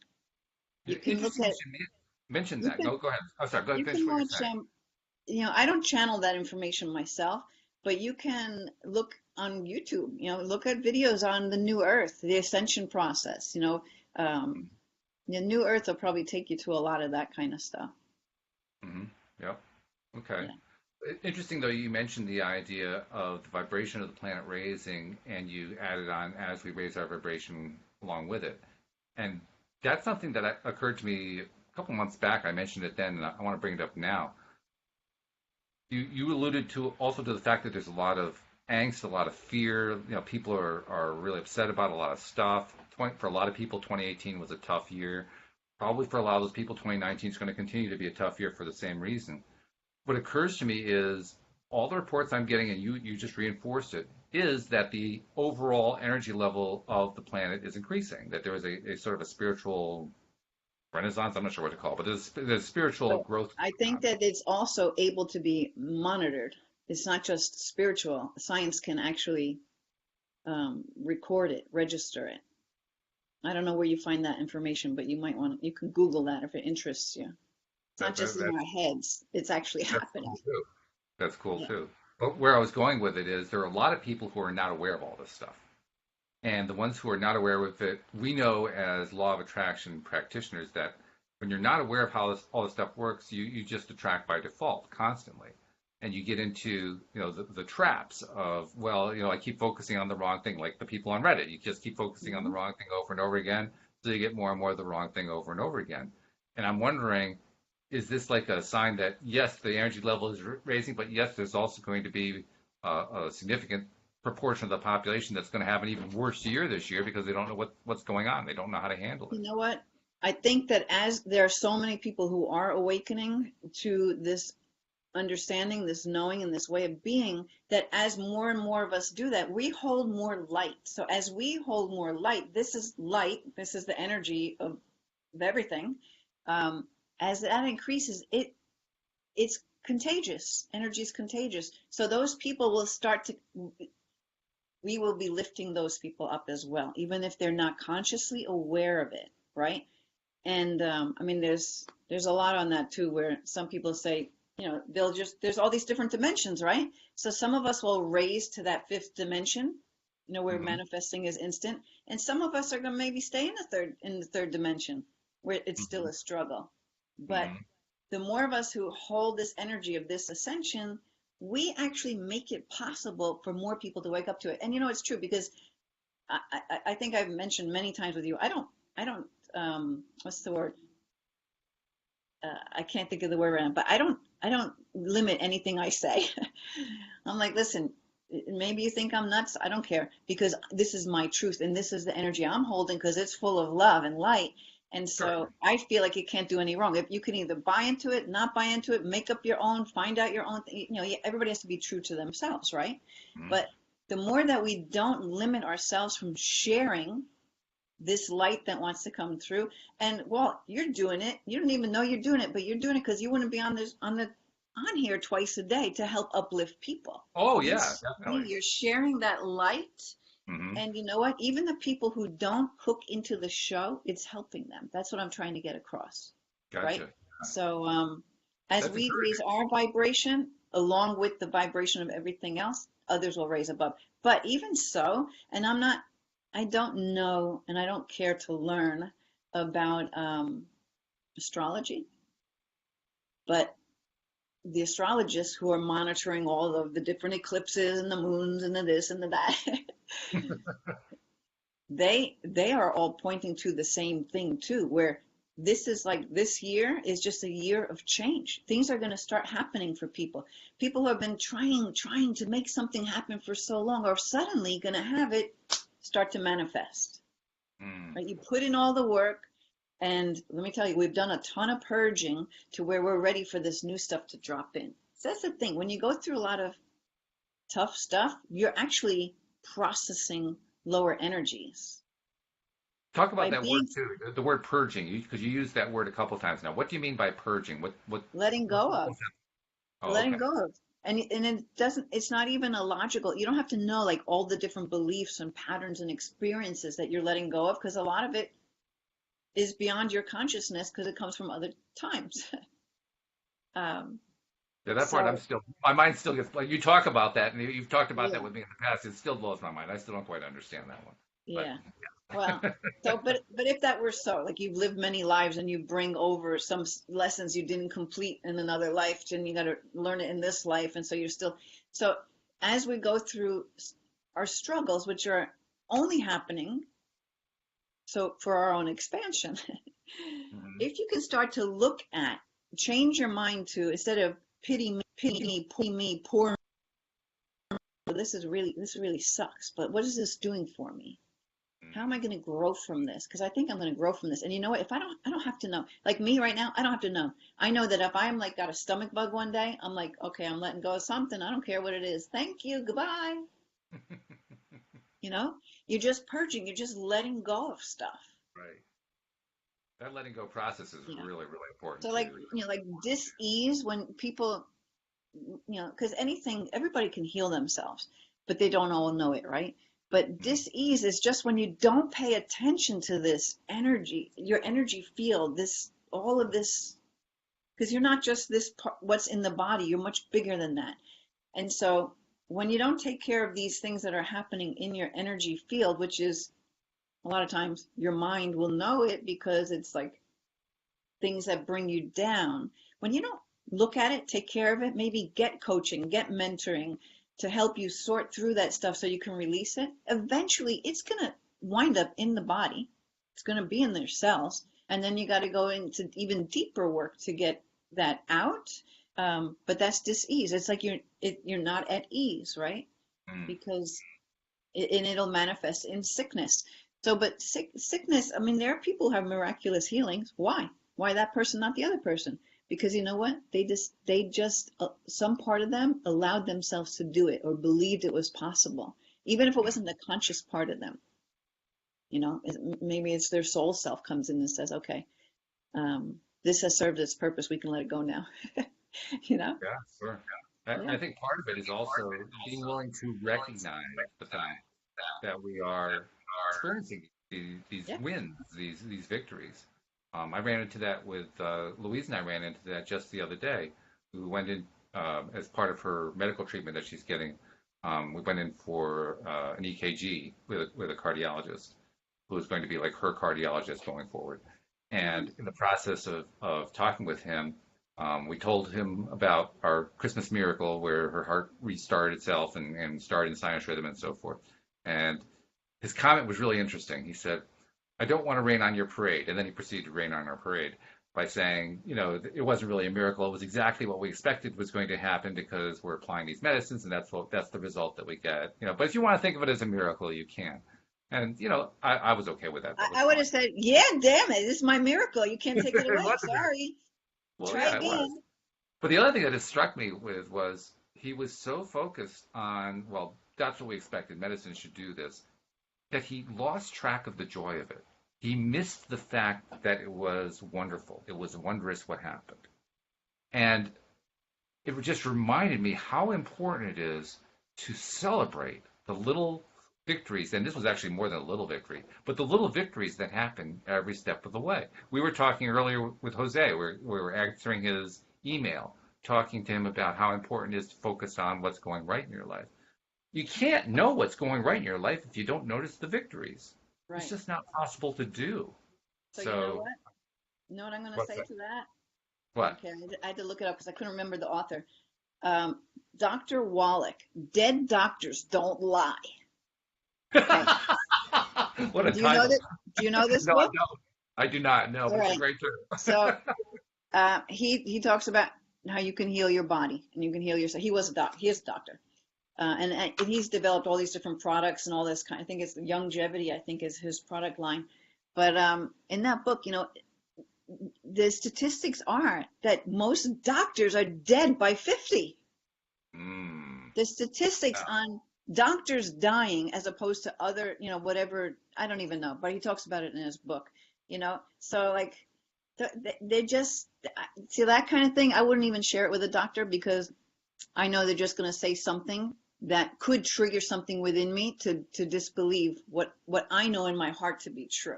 You can look Interesting you at should mention you that. can Go ahead. Oh, sorry. Go ahead. you Finish can what you're watch saying. I don't channel that information myself, but you can look on YouTube, look at videos on the new earth, the ascension process, um, the new earth will probably take you to a lot of that kind of stuff. Hmm. Yep. Okay. Yeah. Interesting, though, you mentioned the idea of the vibration of the planet raising, and you added on as we raise our vibration along with it. And that's something that occurred to me a couple months back. I mentioned it then, and I want to bring it up now. You alluded to also to the fact that there's a lot of angst, a lot of fear. People are really upset about a lot of stuff. For a lot of people, 2018 was a tough year. Probably for a lot of those people, 2019 is going to continue to be a tough year for the same reason. What occurs to me is all the reports I'm getting, and you just reinforced it, is that the overall energy level of the planet is increasing. That there is a sort of a spiritual renaissance. I'm not sure what to call it, but there's spiritual But growth I going think on. that it's also able to be monitored. It's not just spiritual. Science can actually record it, register it. I don't know where you find that information, but you can Google that if it interests you. It's not That, just that, in that, our heads, it's actually that's happening. cool too. That's cool Yeah. too. But where I was going with it is there are a lot of people who are not aware of all this stuff. And the ones who are not aware of it, we know as law of attraction practitioners that when you're not aware of how all this stuff works, you just attract by default constantly. And you get into, the traps of, well, I keep focusing on the wrong thing, like the people on Reddit. You just keep focusing on the Mhm. wrong thing over and over again, so you get more and more of the wrong thing over and over again. And I'm wondering, is this like a sign that yes, the energy level is raising, but yes, there's also going to be a significant proportion of the population that's going to have an even worse year this year because they don't know what's going on. They don't know how to handle it. You know what? I think that as there are so many people who are awakening to this understanding, this knowing, and this way of being, that as more and more of us do that, we hold more light. So as we hold more light, this is light, this is the energy of everything. Um, as that increases, it's contagious. Energy is contagious. So those people will start to, we will be lifting those people up as well, even if they're not consciously aware of it, right? And I mean, there's a lot on that too, where some people say, they'll just there's all these different dimensions, right? So some of us will raise to that fifth dimension, where Hmm. manifesting is instant, and some of us are going to maybe stay in the third dimension, where it's still Hmm. a struggle. But Hmm. the more of us who hold this energy of this ascension, we actually make it possible for more people to wake up to it. And it's true because I think I've mentioned many times with you, I don't what's the word? I can't think of the word right now, but I don't limit anything I say. I'm like, listen, maybe you think I'm nuts. I don't care because this is my truth and this is the energy I'm holding because it's full of love and light. And Sure. so I feel like it can't do any wrong. If you can either buy into it, not buy into it, make up your own, find out your own, everybody has to be true to themselves, right? Hmm. But the more that we don't limit ourselves from sharing this light that wants to come through. And well, you're doing it. You don't even know you're doing it, but you're doing it because you wouldn't be on here twice a day to help uplift people. Oh You yeah, see, definitely. you're sharing that light. Hmm. And you know what? Even the people who don't hook into the show, it's helping them. That's what I'm trying to get across, right? Gotcha. So as That's we raise encouraging. our vibration along with the vibration of everything else, others will raise above. But even so, and I don't know, and I don't care to learn about astrology, but the astrologists who are monitoring all of the different eclipses and the moons and the this and the that, they are all pointing to the same thing too, where this is like this year is just a year of change. Things are going to start happening for people. People who have been trying to make something happen for so long are suddenly going to have it start to manifest. Mm. Right? You put in all the work, and let me tell you, we've done a ton of purging to where we're ready for this new stuff to drop in. So that's the thing. When you go through a lot of tough stuff, you're actually processing lower energies Talk about by that word being too, the word purging, because you used that word a couple times now. What do you mean by purging? letting go of, What's that? Oh, letting okay. go of. And it doesn't, it's not even a logical, you don't have to know like all the different beliefs and patterns and experiences that you're letting go of, because a lot of it is beyond your consciousness because it comes from other times. um, Yeah, that part so my mind still gets, like you talk about that, and you've talked about that yeah. with me in the past. It still blows my mind. I still don't quite understand that one. Yeah. Well, so but if that were so, like you've lived many lives and you bring over some lessons you didn't complete in another life, and you got to learn it in this life, and so you're still so as we go through our struggles, which are only happening so for our own expansion, Hmm. if you can start to look at, change your mind to instead of pity me, poor this really sucks, but what is this doing for me? How am I going to grow from this? Because I think I'm going to grow from this. And you know what? If I don't have to know. Like me right now, I don't have to know. I know that if I'm like got a stomach bug one day, I'm like, okay, I'm letting go of something. I don't care what it is. Thank you. Goodbye. You know, you're just purging. You're just letting go of stuff. Right. That letting go process is You know. really, really important So like, too. you know, like dis-ease when people, you know, because anything, everybody can heal themselves, but they don't all know it, right? But Mhm. dis-ease is just when you don't pay attention to this energy, your energy field, this, all of this, because you're not just this part, what's in the body, you're much bigger than that. And so when you don't take care of these things that are happening in your energy field, which is a lot of times your mind will know it because it's like things that bring you down. When you don't look at it, take care of it, maybe get coaching, get mentoring to help you sort through that stuff so you can release it. Eventually, it's going to wind up in the body. It's going to be in their cells. And then you got to go into even deeper work to get that out. But that's dis-ease. It's like you're not at ease, right? Mm. Because and it'll manifest in sickness. So, but sickness, I mean, there are people who have miraculous healings. Why? Why that person, not the other person? Because you know what? They just, some part of them allowed themselves to do it or believed it was possible, even if it Mm. wasn't the conscious part of them. You know, maybe it's their soul self comes in and says, okay, this has served its purpose. We can let it go now. You know? Yeah, sure. I Yeah. think part of it is also being willing to recognize the fact that we are experiencing these Yeah. wins, these victories. I ran into that with Louise, and I ran into that just the other day. We went in as part of her medical treatment that she's getting. We went in for an EKG with a cardiologist who is going to be like her cardiologist going forward. Hmm. And in the process of talking with him, we told him about our Christmas miracle where her heart restarted itself and started in sinus rhythm and so forth. And his comment was really interesting. He said, I don't want to rain on your parade. And then he proceeded to rain on our parade by saying, you know, it wasn't really a miracle. It was exactly what we expected was going to happen because we're applying these medicines and that's the result that we get. You know, but if you want to think of it as a miracle, you can. And, you know, I was okay with that. That was I would fine. have said, yeah, damn it. This is my miracle. You can't take it It away. was a miracle. Sorry. Well, Try yeah, it was. again. But the other thing that it struck me with was he was so focused on, well, that's what we expected. Medicine should do this, that he lost track of the joy of it. He missed the fact that it was wonderful. It was wondrous what happened. And it just reminded me how important it is to celebrate the little victories. And this was actually more than a little victory, but the little victories that happen every step of the way. We were talking earlier with Jose, we were answering his email, talking to him about how important it is to focus on what's going right in your life. You can't know what's going right in your life if you don't notice the victories. It's Right. just not possible to do. So you know So, what? You know what I'm going to what's say that? to that? What? Okay. I had to look it up because I couldn't remember the author. Um, Dr. Wallach, dead doctors don't lie. Okay. What a Do you know title. that? Do you know this No, I book? don't. I do not know, All but it's a right. great term. So he talks about how you can heal your body and you can heal yourself. He was a doc. He is a doctor. And he's developed all these different products and all this kind. I think it's longevity. I think is his product line. But in that book, you know, the statistics are that most doctors are dead by 50. Mm, The statistics yeah. on doctors dying as opposed to other, you know, whatever, I don't even know, but he talks about it in his book, you know. So like they just see that kind of thing. I wouldn't even share it with a doctor because I know they're just going to say something that could trigger something within me to disbelieve what I know in my heart to be true.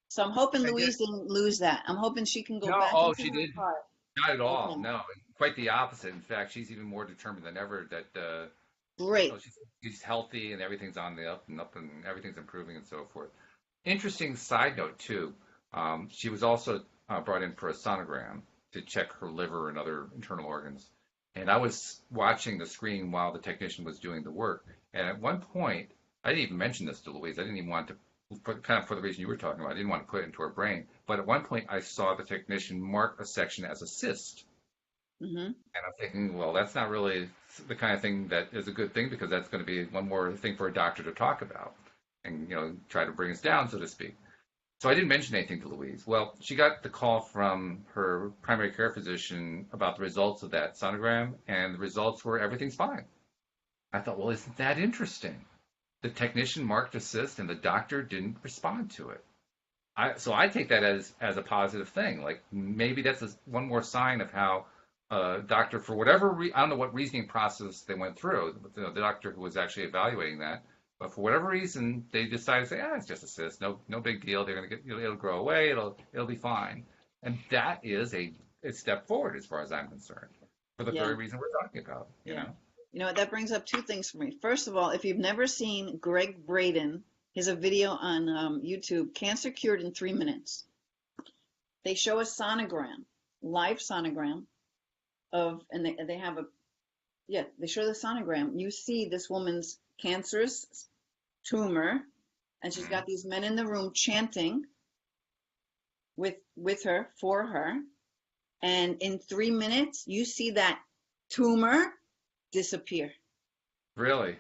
So I'm hoping And yet, Louise didn't lose that. I'm hoping she can go no, back oh, into she her did heart. not at all. Okay. No, quite the opposite. In fact, she's even more determined than ever that Great. Oh, she's healthy and everything's on the up and everything's improving and so forth. Interesting side note too. She was also brought in for a sonogram to check her liver and other internal organs. And I was watching the screen while the technician was doing the work. And at one point, I didn't even mention this to Louise. I didn't even want to, kind of for the reason you were talking about. I didn't want to put it into her brain. But at one point, I saw the technician mark a section as a cyst. Hmm. And I'm thinking, well, that's not really the kind of thing that is a good thing because that's going to be one more thing for a doctor to talk about and, try to bring us down, so to speak. So I didn't mention anything to Louise. Well, she got the call from her primary care physician about the results of that sonogram, and the results were everything's fine. I thought, well, isn't that interesting? The technician marked a cyst, and the doctor didn't respond to it. So I take that as a positive thing. Like maybe that's one more sign of how doctor, for whatever I don't know what reasoning process they went through, but the doctor who was actually evaluating that, but for whatever reason they decided to say, it's just a cyst, no big deal. They're gonna get, it'll grow away, it'll be fine, and that is a step forward as far as I'm concerned, for the Yeah. very reason we're talking about. Yeah. You know what? That brings up two things for me. First of all, if you've never seen Greg Braden, he has a video on YouTube, Cancer Cured in 3 Minutes. They show a sonogram, live sonogram and they have they show the sonogram. You see this woman's cancerous tumor, and she's got these men in the room chanting with her, for her. And in 3 minutes, you see that tumor disappear. Really?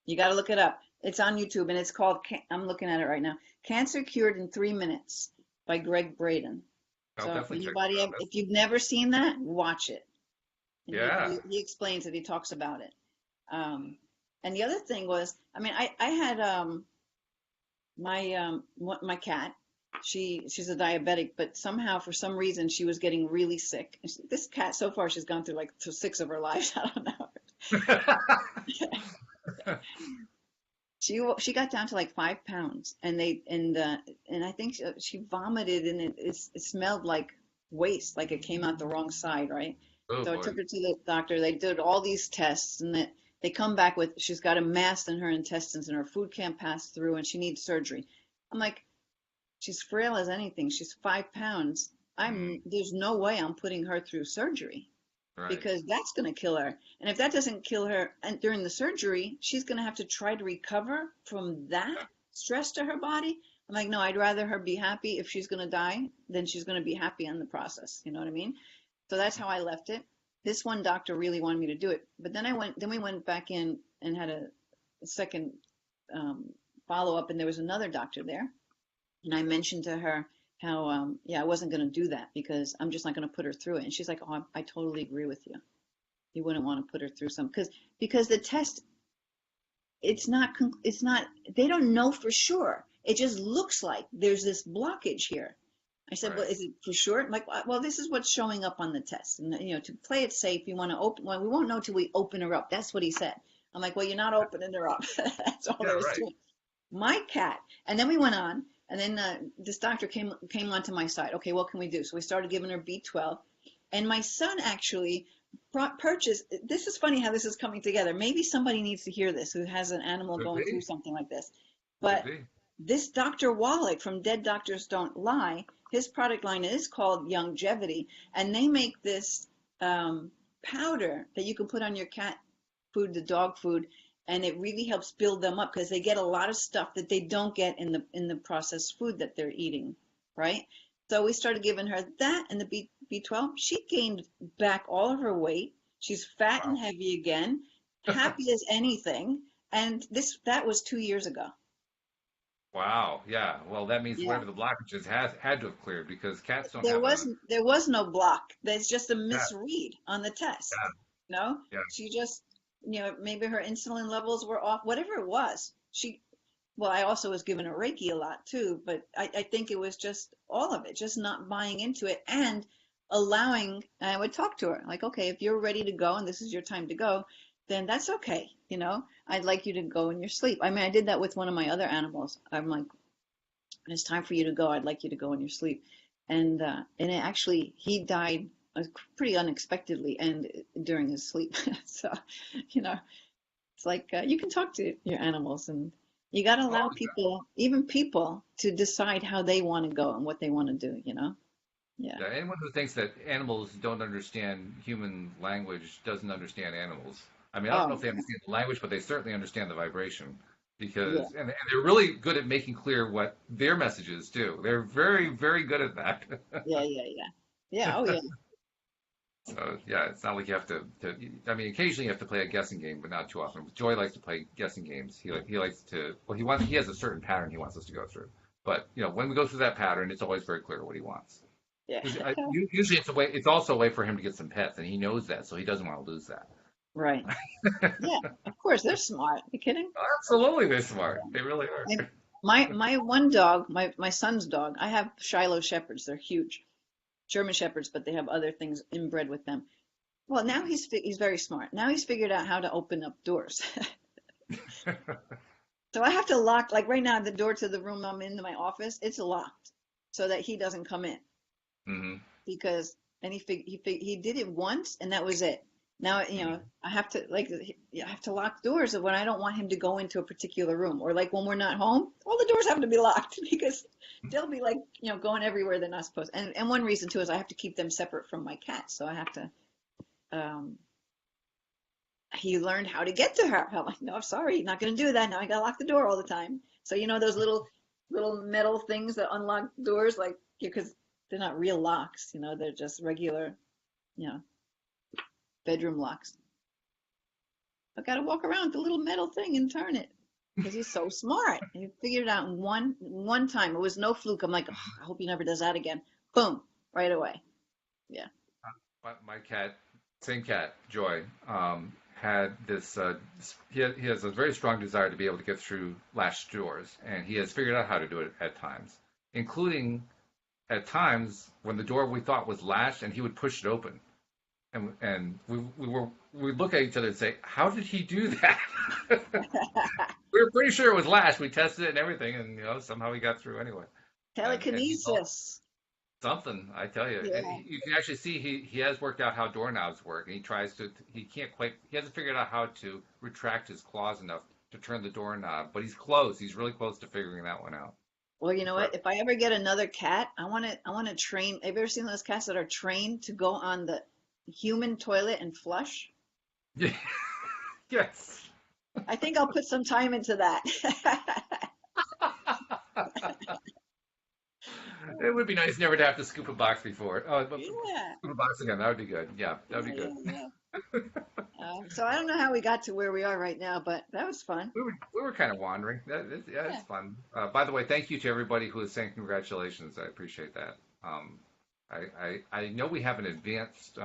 You got to look it up. It's on YouTube, and it's called, I'm looking at it right now, Cancer Cured in 3 Minutes by Greg Braden. I'll So definitely check anybody, it out. if you've never seen that, watch it. And Yeah. he explains it. He talks about it. And the other thing was, I mean, I had my cat. She's a diabetic, but somehow for some reason she was getting really sick. This cat, so far, she's gone through like 6 of her lives. I don't know. She got down to like 5 pounds, and I think she vomited, and it smelled like waste, like it came out the wrong side, right? Oh So I boy. took her to the doctor. They did all these tests, and they come back with she's got a mass in her intestines, and her food can't pass through, and she needs surgery. I'm like, she's frail as anything. She's 5 pounds. There's no way I'm putting her through surgery. Right. Because that's going to kill her. And if that doesn't kill her during the surgery, she's going to have to try to recover from that stress to her body. I'm like, no, I'd rather her be happy if she's going to die than she's going to be happy in the process. You know what I mean? So that's how I left it. This one doctor really wanted me to do it. But then we went back in and had a second follow up, and there was another doctor there. And I mentioned to her how, I wasn't going to do that because I'm just not going to put her through it. And she's like, oh, I totally agree with you. You wouldn't want to put her through because the test, it's not, they don't know for sure. It just looks like there's this blockage here. I said, well, is it for sure? I'm like, well, this is what's showing up on the test. And, to play it safe, you want to open, well, we won't know till we open her up. That's what he said. I'm like, well, you're not opening her up. That's all there is to it. My cat. And then we went on. And then this doctor came onto my side. Okay, what can we do? So we started giving her B12. And my son actually purchased, this is funny how this is coming together. Maybe somebody needs to hear this who has an animal going through something like this. But this Dr. Wallach from Dead Doctors Don't Lie, his product line is called Longevity. And they make this powder that you can put on your cat food, the dog food, and it really helps build them up because they get a lot of stuff that they don't get in the processed food that they're eating, right? So we started giving her that and the B12. She gained back all of her weight. She's fat and heavy again, happy as anything. And that was 2 years ago. Wow. Yeah. Well, that means whatever the blockages had to have cleared because cats don't there was no block. There's just a misread on the test. Yeah. She just, maybe her insulin levels were off, whatever it was. I also was giving her Reiki a lot too, but I think it was just all of it, just not buying into it and allowing, and I would talk to her like, okay, if you're ready to go and this is your time to go, then that's okay. I'd like you to go in your sleep. I mean, I did that with one of my other animals. I'm like, when it's time for you to go, I'd like you to go in your sleep. And he died pretty unexpectedly and during his sleep. So, It's like you can talk to your animals, and you got to allow Oh, people, even people, to decide how they want to go and what they want to do, Yeah. yeah. Anyone who thinks that animals don't understand human language doesn't understand animals. I mean, I don't know Oh, if they understand the language, but they certainly understand the vibration yeah. because, and they're really good at making clear what their message is too. They're very, very good at that. Yeah, yeah, yeah. Yeah, oh yeah. So yeah, it's not like you have to. I mean, occasionally you have to play a guessing game, but not too often. Joy likes to play guessing games. He likes to. Well, he has a certain pattern he wants us to go through. But when we go through that pattern, it's always very clear what he wants. Yeah. 'Cause usually it's a way. It's also a way for him to get some pets, and he knows that, so he doesn't want to lose that. Right. Yeah, of course, they're smart. You kidding? Absolutely, they're smart. They really are. And my one dog, my son's dog, I have Shiloh Shepherds. They're huge. German Shepherds, but they have other things inbred with them. Well, now he's very smart. Now he's figured out how to open up doors. So I have to lock, like right now, the door to the room I'm in, to my office, it's locked so that he doesn't come in Hmm. because, and he did it once and that was it. Now, I have to I have to lock doors when I don't want him to go into a particular room, or like when we're not home, all the doors have to be locked because they'll be like, going everywhere they're not supposed. And one reason too is I have to keep them separate from my cat. So I have to, um, he learned how to get to her. I'm like, no, I'm sorry, not going to do that. Now I got to lock the door all the time. So those little metal things that unlock doors, like because they're not real locks, they're just regular, you know, bedroom locks. I got to walk around with the little metal thing and turn it because he's so smart. He figured it out in one time. It was no fluke. I'm like, oh, I hope he never does that again. Boom, right away. Yeah. My cat, same cat, Joy, had this. He has a very strong desire to be able to get through latched doors, and he has figured out how to do it at times, including at times when the door we thought was latched, and he would push it open, and we'd look at each other and say, "How did he do that?" We were pretty sure it was latched. We tested it and everything, and somehow he got through ananyway. And he's Telekinesis. something, I tell you. And Yeah. you can actually see he has worked out how doorknobs work, and he hasn't figured out how to retract his claws enough to turn the doorknob, but he's close. He's really close to figuring that one out. Well, you know But what? If I ever get another cat, I want to train. Have you ever seen those cats that are trained to go on the human toilet and flush? yeah, yes. I think I'll put some time into that. It would be nice never to have to scoop a box before. Oh, but Yeah, scoop a box again. That would be good. Yeah, that would be yeah, good. yeah, yeah. So I don't know how we got to where we are right now, but that was fun. We were kind of wandering. Yeah, Yeah. it's fun. By the way, thank you to everybody who is saying congratulations. I appreciate that. I know we have an advanced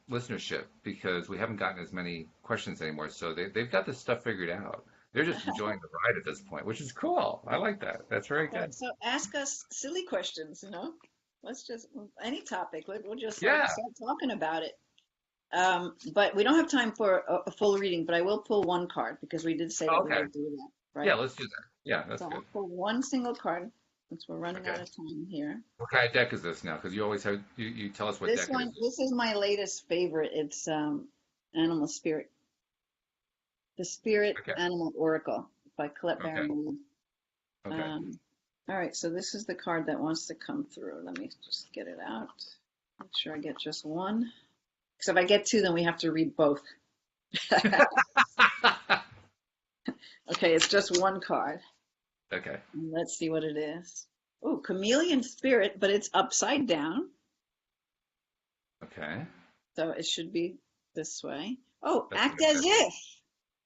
listenership because we haven't gotten as many questions anymore. So they've got this stuff figured out. They're just enjoying the ride at this point, which is cool. I like that. That's very good. So ask us silly questions, Let's just any topic. We'll just Yeah. start talking about it. But we don't have time for a full reading, but I will pull one card because we did say that we Okay. would do that, right? Yeah, let's do that. Yeah, that's So I'll good. pull one single card since we're running out Okay. of time here. What kind of deck is this now? Because you always have you tell us what This deck it one, is. this is my latest favorite. It's Animal Spirit, the Spirit Okay. Animal Oracle by Colette Okay. Baron Reid. Okay. All right, so this is the card that wants to come through. Let me just get it out. Make sure I get just one. Because if I get two, then we have to read both. Okay, it's just one card. Okay. Let's see what it is. Oh, Chameleon Spirit, but it's upside down. Okay. So it should be this way. Oh, That's act very as good. if,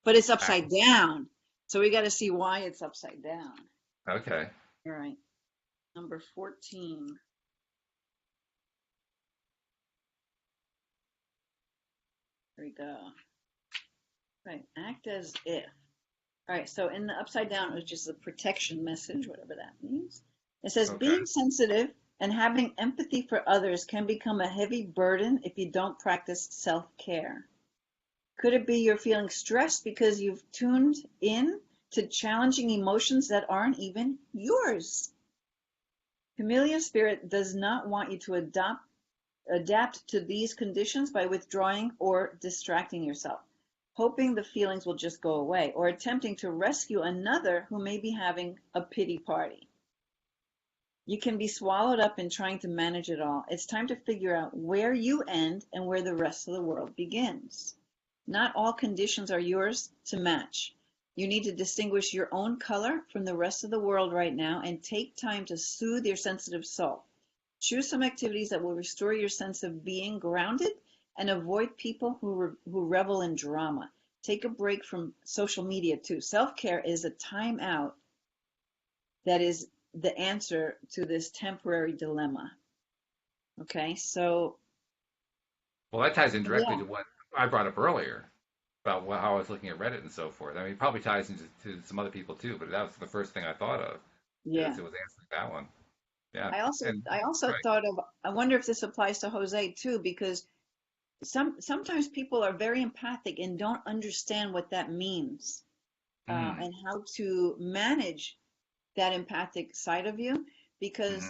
but it's upside down. So we got to see why it's upside down. Okay. All right, number 14. There we go. Right, act as if. All right, so in the upside down, it was just a protection message, whatever that means. It says, Okay. being sensitive and having empathy for others can become a heavy burden if you don't practice self-care. Could it be you're feeling stressed because you've tuned in to challenging emotions that aren't even yours? Chameleon Spirit does not want you to adapt to these conditions by withdrawing or distracting yourself. hoping the feelings will just go away, or attempting to rescue another who may be having a pity party. You can be swallowed up in trying to manage it all. It's time to figure out where you end and where the rest of the world begins. Not all conditions are yours to match. You need to distinguish your own color from the rest of the world right now and take time to soothe your sensitive soul. Choose some activities that will restore your sense of being grounded and avoid people who revel in drama. Take a break from social media too. Self-care is a time out that is the answer to this temporary dilemma. Okay, so Well, that ties in directly yeah, to what I brought up earlier about how I was looking at Reddit and so forth. I mean, it probably ties into to some other people too, but that was the first thing I thought of. yeah. Is it was answering that one. Yeah, and I also right. thought of, I wonder if this applies to Jose too, because sometimes people are very empathic and don't understand what that means, Mm, and how to manage that empathic side of you, because hmm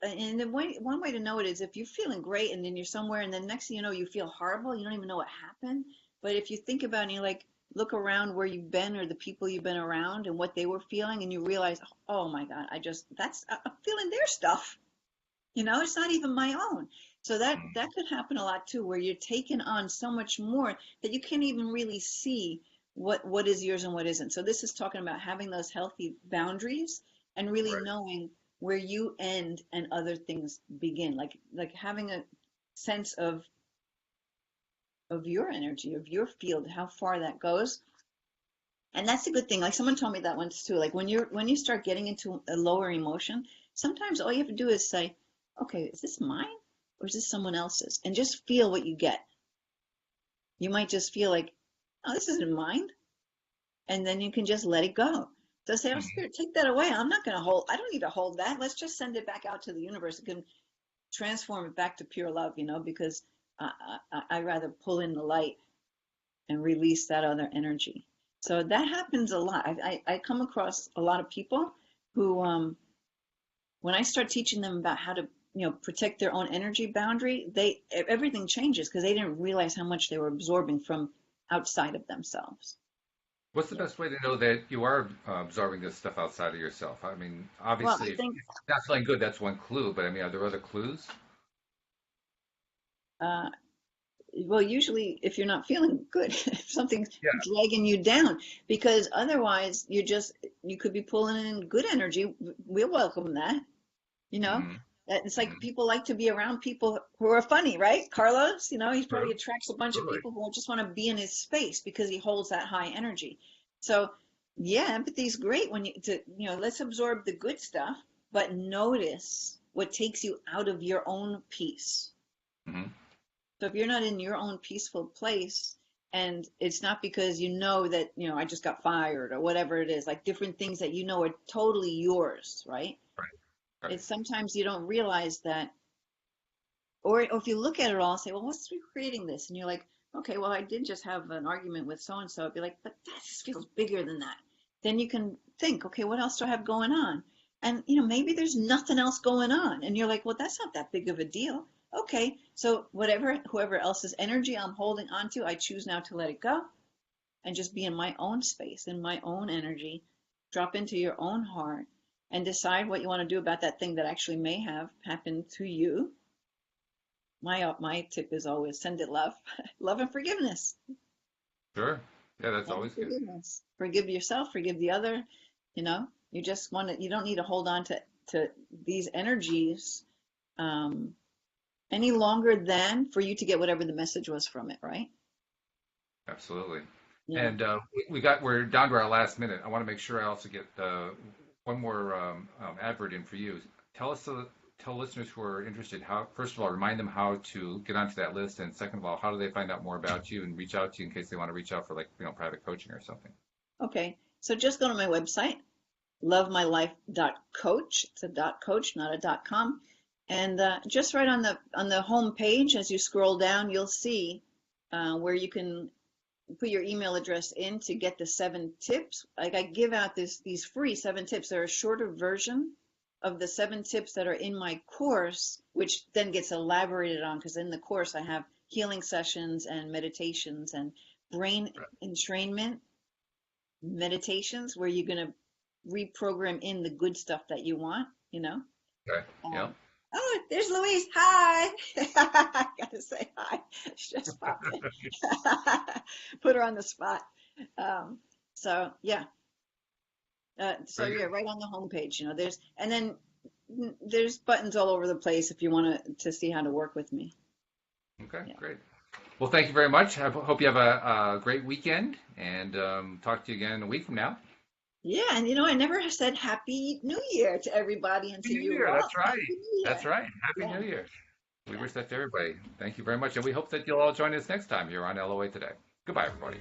and one way to know it is if you're feeling great and then you're somewhere and then next thing you know you feel horrible, you don't even know what happened. But if you think about it and you like look around where you've been or the people you've been around and what they were feeling and you realize, oh my God, I'm feeling their stuff. It's not even my own. So that could happen a lot too, where you're taking on so much more that you can't even really see what is yours and what isn't. So this is talking about having those healthy boundaries and really Right. knowing where you end and other things begin. Like having a sense of your energy, of your field, how far that goes. And that's a good thing. Like someone told me that once too. Like when you start getting into a lower emotion, sometimes all you have to do is say, okay, is this mine or is this someone else's? And just feel what you get. You might just feel like, oh, this isn't mine. And then you can just let it go. So say, oh, hmm Spirit, take that away. I don't need to hold that. Let's just send it back out to the universe. It can transform it back to pure love, because I rather pull in the light and release that other energy. So that happens a lot. I come across a lot of people who, when I start teaching them about how to, protect their own energy boundary, everything changes because they didn't realize how much they were absorbing from outside of themselves. What's the Yeah. best way to know that you are absorbing this stuff outside of yourself? I mean, Well, obviously, I if think, you're not feeling good, that's one clue. But I mean, are there other clues? uh, well, usually if you're not feeling good, if something's Yeah. dragging you down, because otherwise you could be pulling in good energy. We'll welcome that. You know, hmm it's like hmm people like to be around people who are funny, right? Carlos, he probably True. attracts a bunch of Totally. people who just want to be in his space because he holds that high energy. So, yeah, empathy is great let's absorb the good stuff, but notice what takes you out of your own peace. hmm So if you're not in your own peaceful place, and it's not because you know that, I just got fired or whatever it is, like different things that are totally yours, right? Right. Right. It's sometimes you don't realize that, or if you look at it all and say, well, what's creating this? And you're like, okay, well, I did just have an argument with so and so. I'd be like, but that just feels bigger than that. Then you can think, okay, what else do I have going on? And maybe there's nothing else going on. And you're like, well, that's not that big of a deal. Okay, so whoever else's energy I'm holding on to, I choose now to let it go and just be in my own space, in my own energy, drop into your own heart and decide what you want to do about that thing that actually may have happened to you. My tip is always send it love, love and forgiveness, Sure. Yeah, that's love and always good. forgiveness. Forgive yourself, forgive the other. You just want to. You don't need to hold on to these energies um, any longer than for you to get whatever the message was from it, right? Absolutely. Yeah. And we're down to our last minute. I want to make sure I also get one more advert in for you. Tell us, tell listeners who are interested how, first of all, remind them how to get onto that list, and second of all, how do they find out more about you and reach out to you in case they want to reach out for like private coaching or something. Okay. So just go to my website, lovemylife.coach. It's a .coach, not a .com. And just right on the home page, as you scroll down, you'll see where you can put your email address in to get the 7 tips. Like I give out these free 7 tips. They're a shorter version of the 7 tips that are in my course, which then gets elaborated on because in the course I have healing sessions and meditations and brain entrainment meditations where you're going to reprogram in the good stuff that you want, you know. Okay. Yeah. Oh, there's Louise. Hi. I gotta say hi. She just popped in. Put her on the spot. So yeah. Very good. Yeah, right on the homepage, you know, there's buttons all over the place if you want to see how to work with me. Okay, Yeah. great. Well, thank you very much. I hope you have a great weekend, and talk to you again in a week from now. Yeah, and you know, I never said Happy New Year to everybody and Happy to New you, Year. Walt. That's right. Happy New That's Year. right. Happy Yeah, New Year. We yeah. wish that to everybody. Thank you very much, and we hope that you'll all join us next time here on LOA Today. Goodbye, everybody.